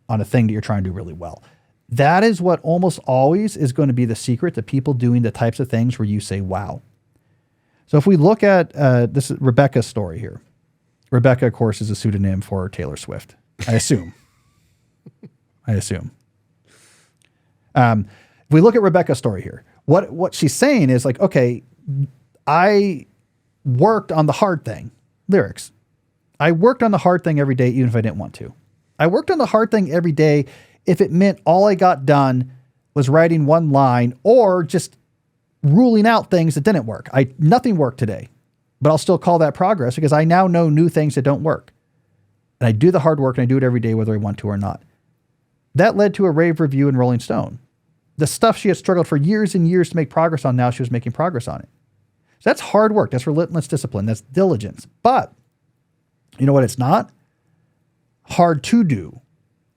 on a thing that you're trying to do really well. That is what almost always is going to be the secret to people doing the types of things where you say, wow. So if we look at this is Rebecca's story here. Rebecca, of course, is a pseudonym for Taylor Swift. I assume. If we look at Rebecca's story here, what she's saying is like, okay, I worked on the hard thing, lyrics. I worked on the hard thing every day, even if I didn't want to. I worked on the hard thing every day if it meant all I got done was writing one line or just ruling out things that didn't work. Nothing worked today, but I'll still call that progress because I now know new things that don't work. And I do the hard work and I do it every day, whether I want to or not. That led to a rave review in Rolling Stone. The stuff she had struggled for years and years to make progress on, now she was making progress on it. So that's hard work. That's relentless discipline. That's diligence. But you know what it's not? Hard to do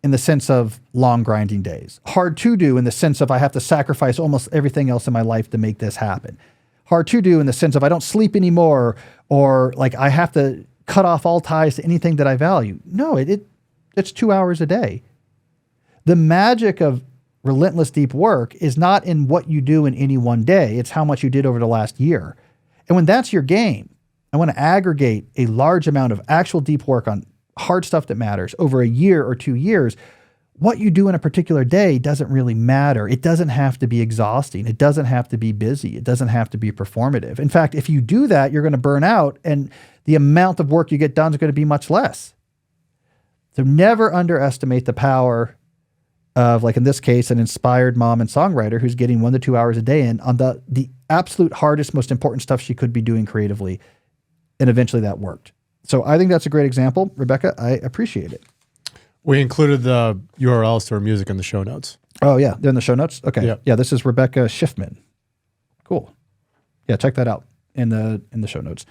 in the sense of long grinding days. Hard to do in the sense of I have to sacrifice almost everything else in my life to make this happen. Hard to do in the sense of I don't sleep anymore or like I have to cut off all ties to anything that I value. No, it's 2 hours a day. The magic of relentless deep work is not in what you do in any one day. It's how much you did over the last year. And when that's your game, I want to aggregate a large amount of actual deep work on hard stuff that matters over a year or 2 years. What you do in a particular day doesn't really matter. It doesn't have to be exhausting. It doesn't have to be busy. It doesn't have to be performative. In fact, if you do that, you're going to burn out and the amount of work you get done is going to be much less. So never underestimate the power of, like in this case, an inspired mom and songwriter who's getting 1 to 2 hours a day in on the absolute hardest, most important stuff she could be doing creatively. And eventually that worked. So I think that's a great example. Rebecca, I appreciate it. We included the URLs to her music in the show notes. Oh, yeah. They're in the show notes? Okay. Yep. Yeah, this is Rebecca Schiffman. Cool. Yeah, check that out in the show notes.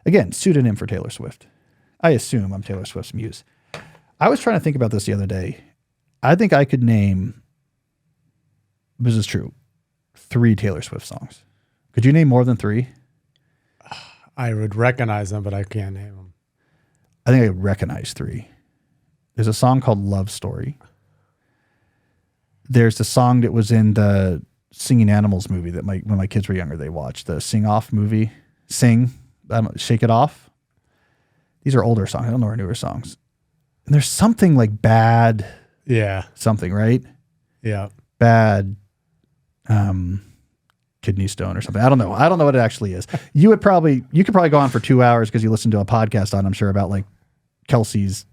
Again, pseudonym for Taylor Swift. I assume I'm Taylor Swift's muse. I was trying to think about this the other day. I think I could name, this is true, 3 Taylor Swift songs. Could you name more than 3? I would recognize them, but I can't name them. I think I recognize 3. There's a song called Love Story. There's the song that was in the Singing Animals movie that when my kids were younger, they watched. The Sing Off movie. Shake It Off. These are older songs. I don't know our newer songs. And there's something like Bad. Yeah. Something, right? Yeah. Bad kidney stone or something. I don't know. I don't know what it actually is. You could probably go on for 2 hours because you listen to a podcast on, I'm sure, about like Kelsey's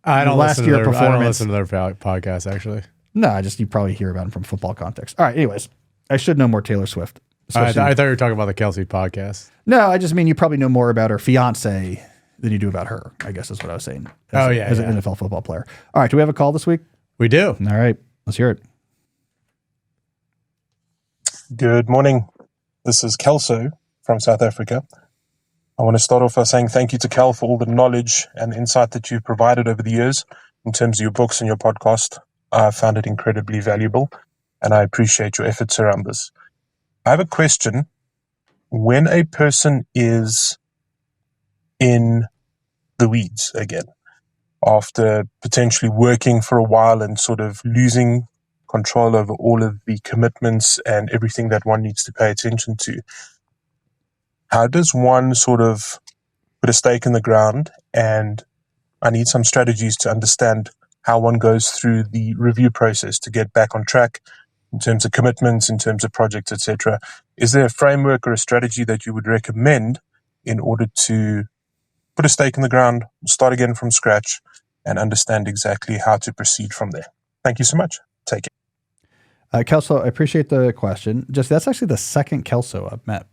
last year performance. I don't listen to their podcast, actually. No, you probably hear about them from football context. All right. Anyways, I should know more Taylor Swift. I thought you were talking about the Kelsey podcast. No, I just mean you probably know more about her fiance than you do about her, I guess is what I was saying. As an NFL football player. All right. Do we have a call this week? We do. All right. Let's hear it. Good morning. This is Kelso from South Africa. I want to start off by saying thank you to Cal for all the knowledge and insight that you've provided over the years in terms of your books and your podcast. I found it incredibly valuable, and I appreciate your efforts around this. I have a question. When a person is in the weeds again, after potentially working for a while and sort of losing control over all of the commitments and everything that one needs to pay attention to. How does one sort of put a stake in the ground? And I need some strategies to understand how one goes through the review process to get back on track in terms of commitments, in terms of projects, etc. Is there a framework or a strategy that you would recommend in order to put a stake in the ground, start again from scratch, and understand exactly how to proceed from there? Thank you so much. Take care. Kelso, I appreciate the question. Just that's actually the second Kelso I've met.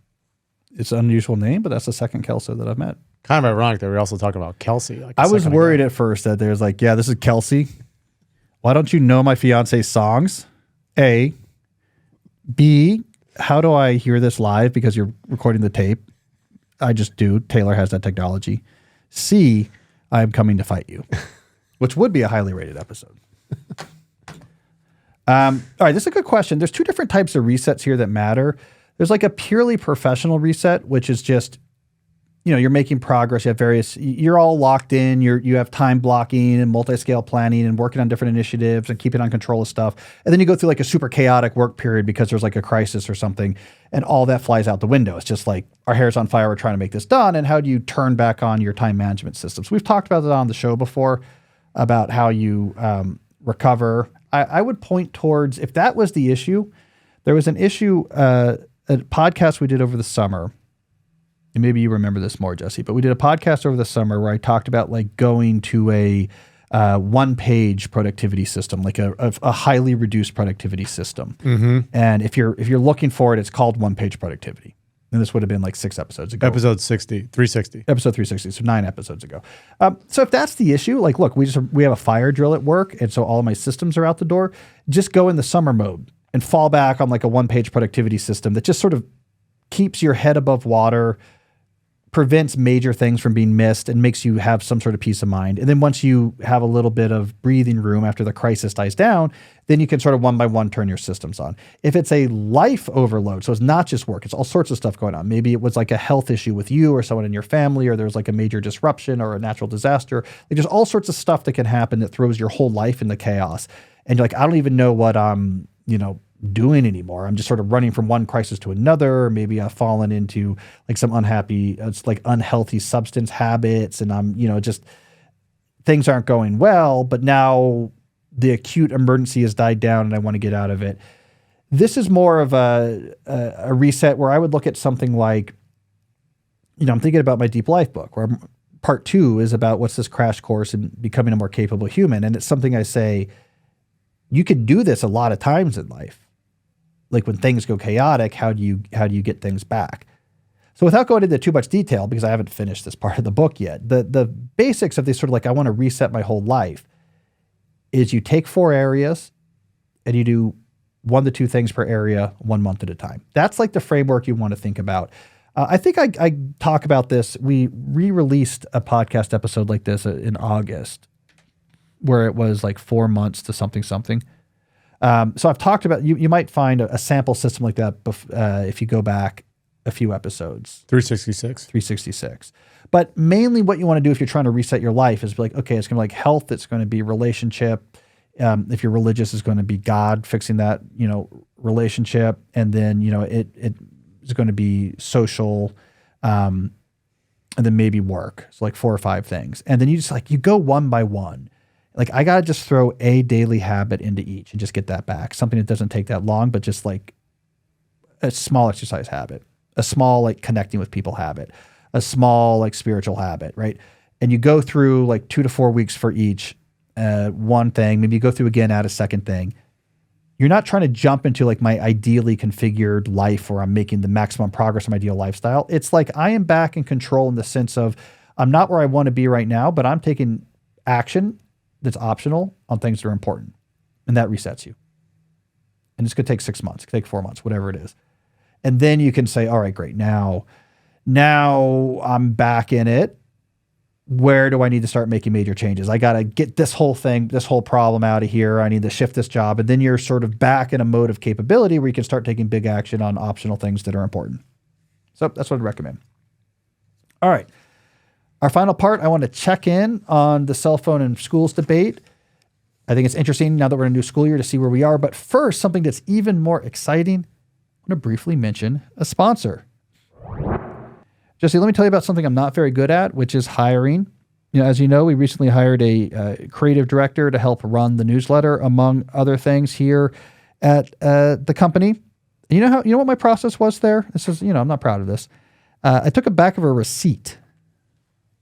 It's an unusual name, but that's the second Kelso that I've met. Kind of ironic that we're also talking about Kelsey. Like I was worried at first that there's like, yeah, this is Kelsey. Why don't you know my fiance's songs? A. B. How do I hear this live because you're recording the tape? I just do. Taylor has that technology. C. I'm coming to fight you, which would be a highly rated episode. All right, this is a good question. There's two different types of resets here that matter. There's like a purely professional reset, which is just, you're making progress. You have you're all locked in. You have time blocking and multi-scale planning and working on different initiatives and keeping on control of stuff. And then you go through like a super chaotic work period because there's like a crisis or something and all that flies out the window. It's just like our hair's on fire. We're trying to make this done. And how do you turn back on your time management systems? We've talked about that on the show before about how you recover. I would point towards, if that was the issue, there was an issue, a podcast we did over the summer. And maybe you remember this more, Jesse, but we did a podcast over the summer where I talked about like going to a one-page productivity system, like a highly reduced productivity system. Mm-hmm. And if you're looking for it, it's called one-page productivity. And this would have been like 6 episodes ago. Episode 360. Episode 360, so 9 episodes ago. So if that's the issue, like, look, we have a fire drill at work, and so all of my systems are out the door. Just go in the summer mode and fall back on like a one-page productivity system that just sort of keeps your head above water, prevents major things from being missed, and makes you have some sort of peace of mind. And then once you have a little bit of breathing room after the crisis dies down, then you can sort of one by one turn your systems on. If it's a life overload, so it's not just work, it's all sorts of stuff going on. Maybe it was like a health issue with you or someone in your family, or there's like a major disruption or a natural disaster. Like there's all sorts of stuff that can happen that throws your whole life into chaos. And you're like, I don't even know what I'm, doing anymore. I'm just sort of running from one crisis to another. Maybe I've fallen into like some unhealthy substance habits, and I'm, just things aren't going well, but now the acute emergency has died down and I want to get out of it. This is more of a reset where I would look at something like, I'm thinking about my Deep Life book, where part 2 is about what's this crash course in becoming a more capable human. And it's something I say, you could do this a lot of times in life. Like when things go chaotic, how do you get things back? So without going into too much detail, because I haven't finished this part of the book yet, the basics of this sort of like, I want to reset my whole life, is you take 4 areas and you do 1 to 2 things per area 1 month at a time. That's like the framework you want to think about. I think I talk about this. We re-released a podcast episode like this in August, where it was like 4 months to something. So I've talked about, you might find a sample system like that if you go back a few episodes. 366. But mainly what you want to do if you're trying to reset your life is be like, okay, it's going to be like health, it's going to be relationship. If you're religious, it's going to be God, fixing that, relationship. And then, it is going to be social, and then maybe work. So like 4 or 5 things. And then you just like, you go one by one. Like I got to just throw a daily habit into each and just get that back. Something that doesn't take that long, but just like a small exercise habit, a small like connecting with people habit, a small like spiritual habit, right? And you go through like 2 to 4 weeks for each one thing. Maybe you go through again, add a second thing. You're not trying to jump into like my ideally configured life where I'm making the maximum progress on my ideal lifestyle. It's like I am back in control in the sense of I'm not where I want to be right now, but I'm taking action that's optional on things that are important. And that resets you. And it's going to take 6 months, it could take 4 months, whatever it is. And then you can say, all right, great. Now I'm back in it. Where do I need to start making major changes? I got to get this whole problem out of here. I need to shift this job. And then you're sort of back in a mode of capability where you can start taking big action on optional things that are important. So that's what I'd recommend. All right. Our final part, I want to check in on the cell phone and schools debate. I think it's interesting now that we're in a new school year to see where we are. But first, something that's even more exciting, I'm going to briefly mention a sponsor. Jesse, let me tell you about something I'm not very good at, which is hiring. As you know, we recently hired a creative director to help run the newsletter, among other things, here at the company. You know what my process was there? This is, I'm not proud of this. I took a back of a receipt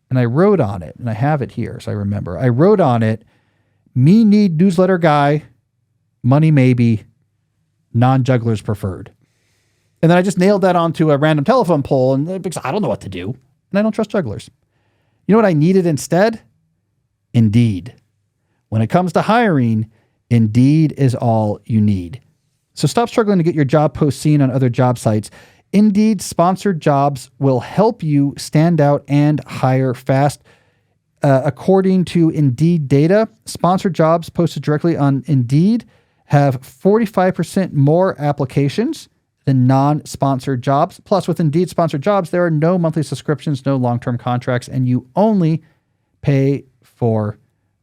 and I wrote on it, and I have it here, so I remember. I wrote on it, me need newsletter guy, money maybe, non-jugglers preferred. And then I just nailed that onto a random telephone pole, and because I don't know what to do, and I don't trust jugglers. You know what I needed instead? Indeed. When it comes to hiring, Indeed is all you need. So stop struggling to get your job post seen on other job sites. Indeed sponsored jobs will help you stand out and hire fast. According to Indeed data, sponsored jobs posted directly on Indeed have 45% more applications than non-sponsored jobs. Plus, with Indeed sponsored jobs, there are no monthly subscriptions, no long-term contracts, and you only pay for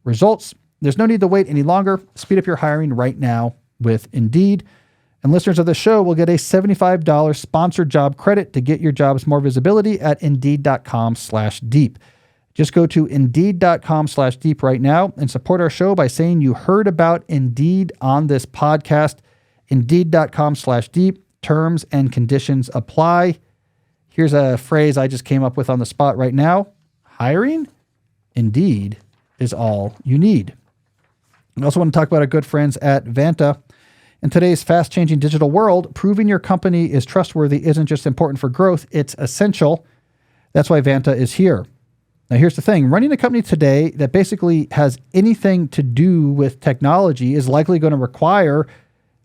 results. There's no need to wait any longer. Speed up your hiring right now with Indeed. And listeners of the show will get a $75 sponsored job credit to get your jobs more visibility at Indeed.com/deep. Just go to Indeed.com/deep right now and support our show by saying you heard about Indeed on this podcast. Indeed.com/deep. Terms and conditions apply. Here's a phrase I just came up with on the spot right now. Hiring? Indeed is all you need. I also want to talk about our good friends at Vanta. In today's fast-changing digital world, proving your company is trustworthy isn't just important for growth, it's essential. That's why Vanta is here. Now, here's the thing. Running a company today that basically has anything to do with technology is likely going to require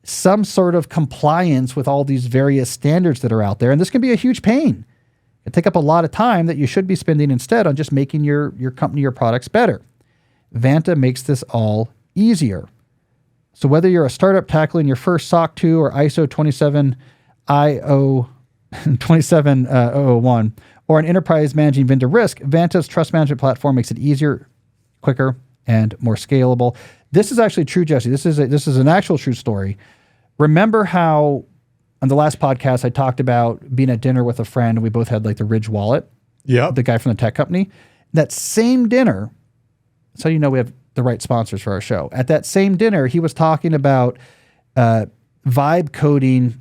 some sort of compliance with all these various standards that are out there. And this can be a huge pain. It take up a lot of time that you should be spending instead on just making your company, your products better. Vanta makes this all easier. So whether you're a startup tackling your first SOC 2 or ISO 27001 or an enterprise managing vendor risk, Vanta's trust management platform makes it easier, quicker, and more scalable. This is actually true, Jesse. This is an actual true story. Remember how on the last podcast I talked about being at dinner with a friend and we both had like the Ridge wallet? Yeah. The guy from the tech company. That same dinner, so you know we have the right sponsors for our show. At that same dinner, he was talking about vibe coding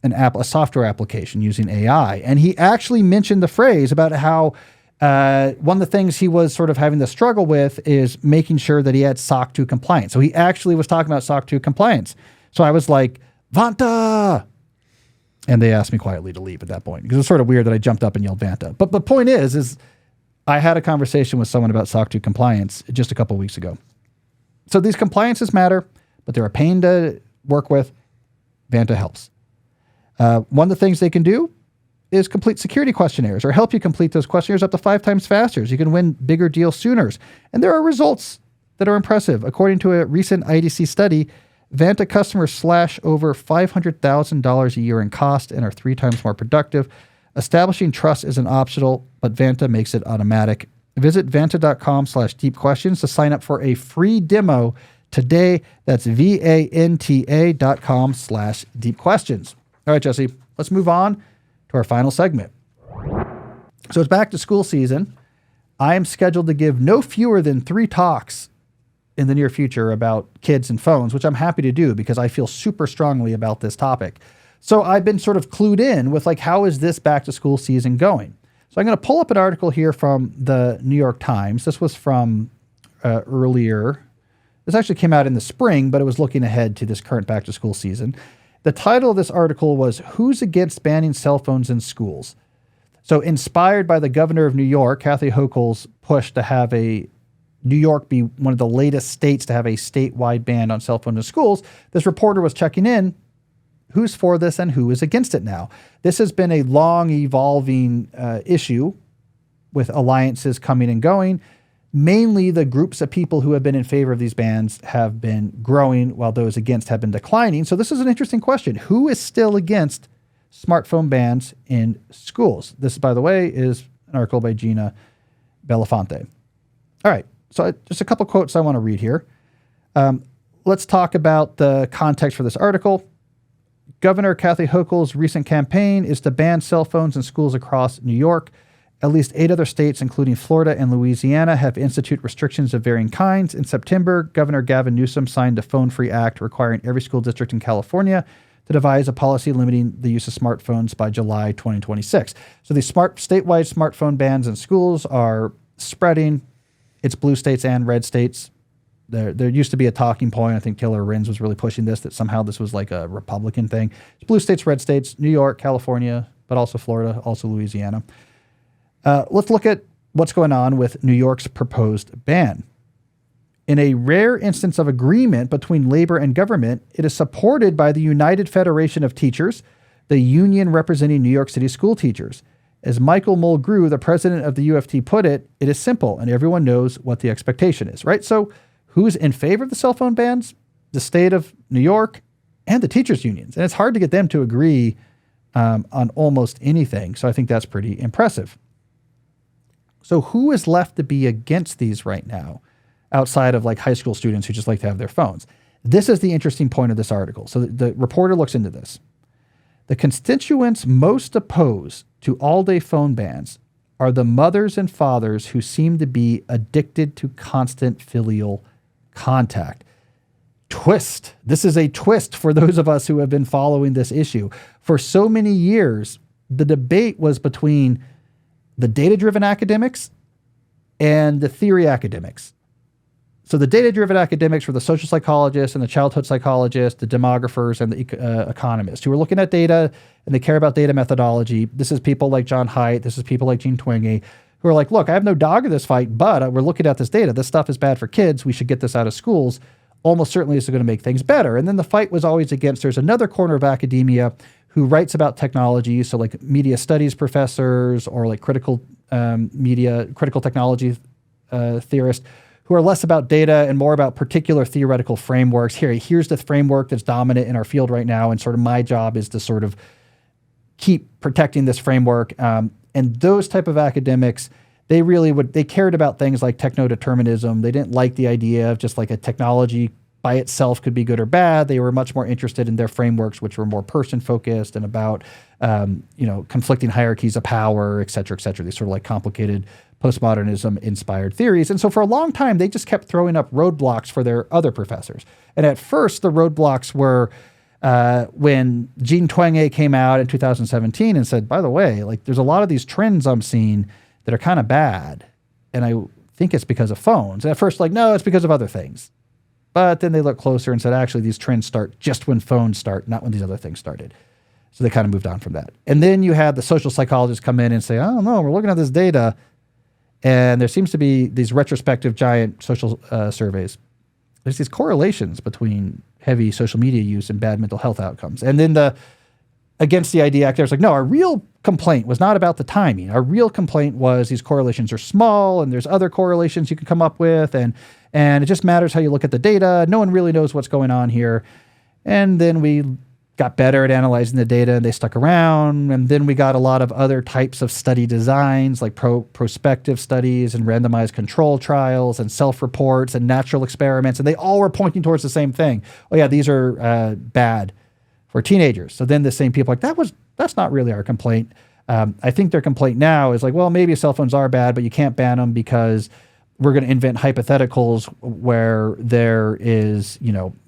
a software application using AI. And he actually mentioned the phrase about how one of the things he was sort of having the struggle with is making sure that he had SOC 2 compliance. So he actually was talking about SOC 2 compliance. So I was like, Vanta! And they asked me quietly to leave at that point because it's sort of weird that I jumped up and yelled Vanta. But the point is I had a conversation with someone about SOC 2 compliance just a couple of weeks ago. So these compliances matter, but they're a pain to work with. Vanta helps. One of the things they can do is complete security questionnaires or help you complete those questionnaires up to 5 times faster so you can win bigger deals sooner. And there are results that are impressive. According to a recent IDC study, Vanta customers slash over $500,000 a year in cost and are 3 times more productive. Establishing trust isn't optional, but Vanta makes it automatic. Visit vanta.com/deep questions to sign up for a free demo today. That's VANTA.com/deep questions. All right, Jesse, let's move on to our final segment. So it's back to school season. I am scheduled to give no fewer than 3 talks in the near future about kids and phones, which I'm happy to do because I feel super strongly about this topic. So I've been sort of clued in with like, how is this back to school season going? So I'm going to pull up an article here from the New York Times. This was from earlier. This actually came out in the spring, but it was looking ahead to this current back to school season. The title of this article was Who's Against Banning Cell Phones in Schools? So inspired by the governor of New York, Kathy Hochul's push to have New York be one of the latest states to have a statewide ban on cell phones in schools, this reporter was checking in. Who's for this and who is against it now? This has been a long evolving issue with alliances coming and going. Mainly the groups of people who have been in favor of these bans have been growing while those against have been declining. So this is an interesting question. Who is still against smartphone bans in schools? This, by the way, is an article by Gina Belafonte. All right. So just a couple quotes I want to read here. Let's talk about the context for this article. Governor Kathy Hochul's recent campaign is to ban cell phones in schools across New York. At least 8 other states, including Florida and Louisiana, have instituted restrictions of varying kinds. In September, Governor Gavin Newsom signed a phone-free act requiring every school district in California to devise a policy limiting the use of smartphones by July 2026. So these statewide smartphone bans in schools are spreading. It's blue states and red states. There used to be a talking point. I think Taylor Rins was really pushing this, that somehow this was like a Republican thing. It's blue states, red states, New York, California, but also Florida, also Louisiana. Let's look at what's going on with New York's proposed ban. In a rare instance of agreement between labor and government, it is supported by the United Federation of Teachers, the union representing New York City school teachers. As Michael Mulgrew, the president of the UFT, put it, it is simple and everyone knows what the expectation is, right? So who's in favor of the cell phone bans? The state of New York and the teachers unions. And it's hard to get them to agree on almost anything. So I think that's pretty impressive. So who is left to be against these right now outside of like high school students who just like to have their phones? This is the interesting point of this article. So the reporter looks into this. The constituents most opposed to all-day phone bans are the mothers and fathers who seem to be addicted to constant filial contact. Twist. This is a twist for those of us who have been following this issue. For so many years, the debate was between the data-driven academics and the theory academics. So the data-driven academics were the social psychologists and the childhood psychologists, the demographers, and the economists who were looking at data and they care about data methodology. This is people like John Haidt. This is people like Jean Twenge who are like, look, I have no dog in this fight, but we're looking at this data. This stuff is bad for kids. We should get this out of schools. Almost certainly this is going to make things better. And then the fight was always against, there's another corner of academia who writes about technology, so like media studies professors or like critical technology theorists who are less about data and more about particular theoretical frameworks. Here's the framework that's dominant in our field right now, and sort of my job is to sort of keep protecting this framework. And those type of academics, they cared about things like techno-determinism. They didn't like the idea of just like a technology by itself could be good or bad. They were much more interested in their frameworks, which were more person-focused and about, conflicting hierarchies of power, et cetera, these sort of like complicated postmodernism-inspired theories. And so for a long time, they just kept throwing up roadblocks for their other professors. And at first, the roadblocks were when Jean Twenge came out in 2017 and said, by the way, like there's a lot of these trends I'm seeing that are kind of bad. And I think it's because of phones. And at first, like, no, it's because of other things. But then they looked closer and said, actually, these trends start just when phones start, not when these other things started. So they kind of moved on from that. And then you had the social psychologists come in and say, oh, no, we're looking at this data. And there seems to be these retrospective giant social surveys. There's these correlations between heavy social media use and bad mental health outcomes. And then against the ID Act, there's like, no, our real complaint was not about the timing. Our real complaint was these correlations are small and there's other correlations you can come up with. And it just matters how you look at the data. No one really knows what's going on here. And then we got better at analyzing the data and they stuck around. And then we got a lot of other types of study designs like prospective studies and randomized control trials and self-reports and natural experiments. And they all were pointing towards the same thing. Oh yeah, these are bad for teenagers. So then the same people are like, that's not really our complaint. I think their complaint now is like, well, maybe cell phones are bad, but you can't ban them because we're going to invent hypotheticals where there is,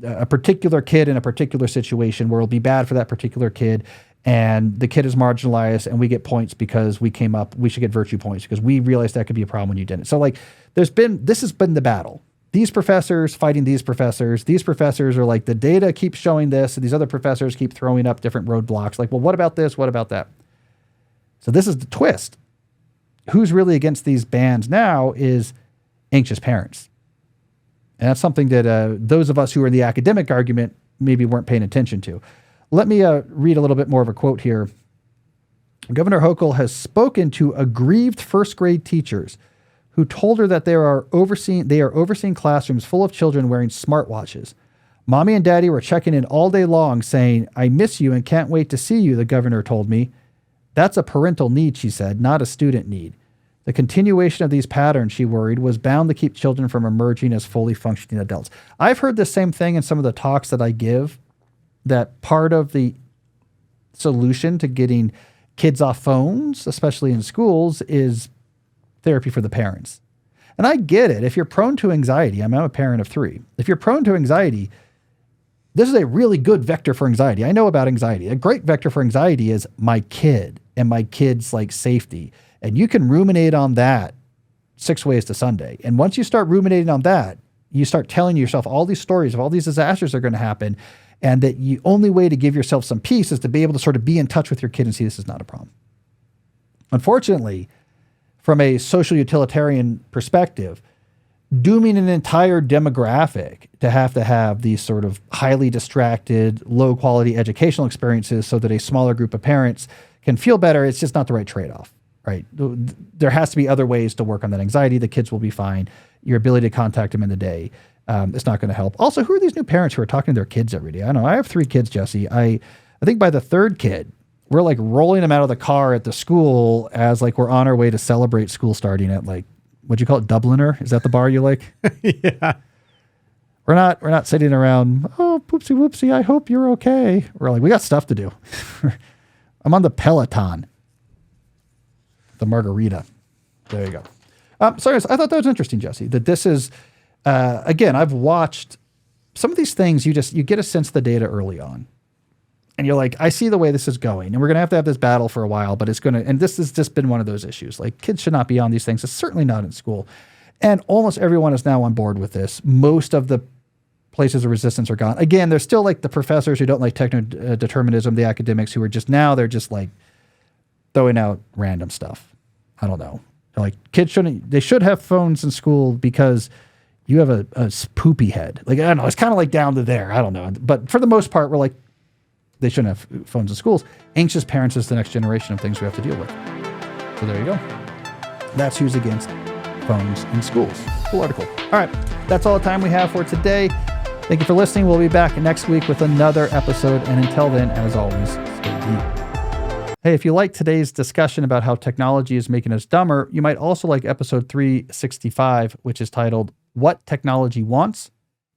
a particular kid in a particular situation where it'll be bad for that particular kid, and the kid is marginalized, and we get points because we should get virtue points because we realized that could be a problem when you didn't. So like, this has been the battle. These professors fighting these professors. These professors are like, the data keeps showing this, and these other professors keep throwing up different roadblocks. Like, well, what about this? What about that? So this is the twist. Who's really against these bans now is anxious parents. And that's something that those of us who are in the academic argument maybe weren't paying attention to. Let me read a little bit more of a quote here. Governor Hochul has spoken to aggrieved first grade teachers who told her that they are overseeing classrooms full of children wearing smartwatches. Mommy and daddy were checking in all day long saying, I miss you and can't wait to see you, the governor told me. That's a parental need, she said, not a student need. The continuation of these patterns, she worried, was bound to keep children from emerging as fully functioning adults. I've heard the same thing in some of the talks that I give, that part of the solution to getting kids off phones, especially in schools, is therapy for the parents. And I get it. If you're prone to anxiety, I'm a parent of 3. If you're prone to anxiety, this is a really good vector for anxiety. I know about anxiety. A great vector for anxiety is my kid and my kid's like safety. And you can ruminate on that 6 ways to Sunday. And once you start ruminating on that, you start telling yourself all these stories of all these disasters are going to happen. And that the only way to give yourself some peace is to be able to sort of be in touch with your kid and see this is not a problem. Unfortunately, from a social utilitarian perspective, dooming an entire demographic to have these sort of highly distracted, low quality educational experiences so that a smaller group of parents can feel better, it's just not the right trade-off, right? There has to be other ways to work on that anxiety. The kids will be fine. Your ability to contact them in the day, it's not going to help. Also, who are these new parents who are talking to their kids every day? I don't know. I have 3 kids, Jesse. I think by the 3rd kid, we're like rolling them out of the car at the school as like we're on our way to celebrate school starting at like, what'd you call it? Dubliner? Is that the bar you like? Yeah. We're not sitting around, oh, poopsie whoopsie, I hope you're okay. We're like, we got stuff to do. I'm on the Peloton. The margarita. There you go. So anyways, I thought that was interesting, Jesse, that this is, again, I've watched some of these things, you get a sense of the data early on. And you're like, I see the way this is going. And we're going to have this battle for a while, but it's going to, and this has just been one of those issues. Like, kids should not be on these things. It's certainly not in school. And almost everyone is now on board with this. Most of the places of resistance are gone. Again, there's still like the professors who don't like techno-determinism, the academics who are just now, they're just like throwing out random stuff. I don't know. They're like, kids they should have phones in school because you have a poopy head. Like, I don't know. It's kind of like down to there. I don't know. But for the most part, we're like, they shouldn't have phones in schools. Anxious parents is the next generation of things we have to deal with. So there you go. That's who's against phones in schools. Cool article. All right. That's all the time we have for today. Thank you for listening. We'll be back next week with another episode. And until then, as always, stay deep. Hey, if you like today's discussion about how technology is making us dumber, you might also like episode 365, which is titled What Technology Wants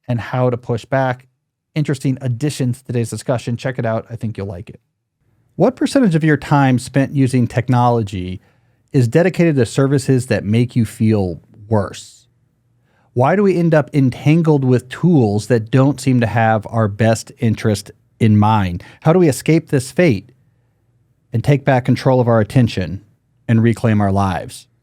and How to Push Back. Interesting addition to today's discussion. Check it out. I think you'll like it. What percentage of your time spent using technology is dedicated to services that make you feel worse? Why do we end up entangled with tools that don't seem to have our best interest in mind? How do we escape this fate and take back control of our attention and reclaim our lives?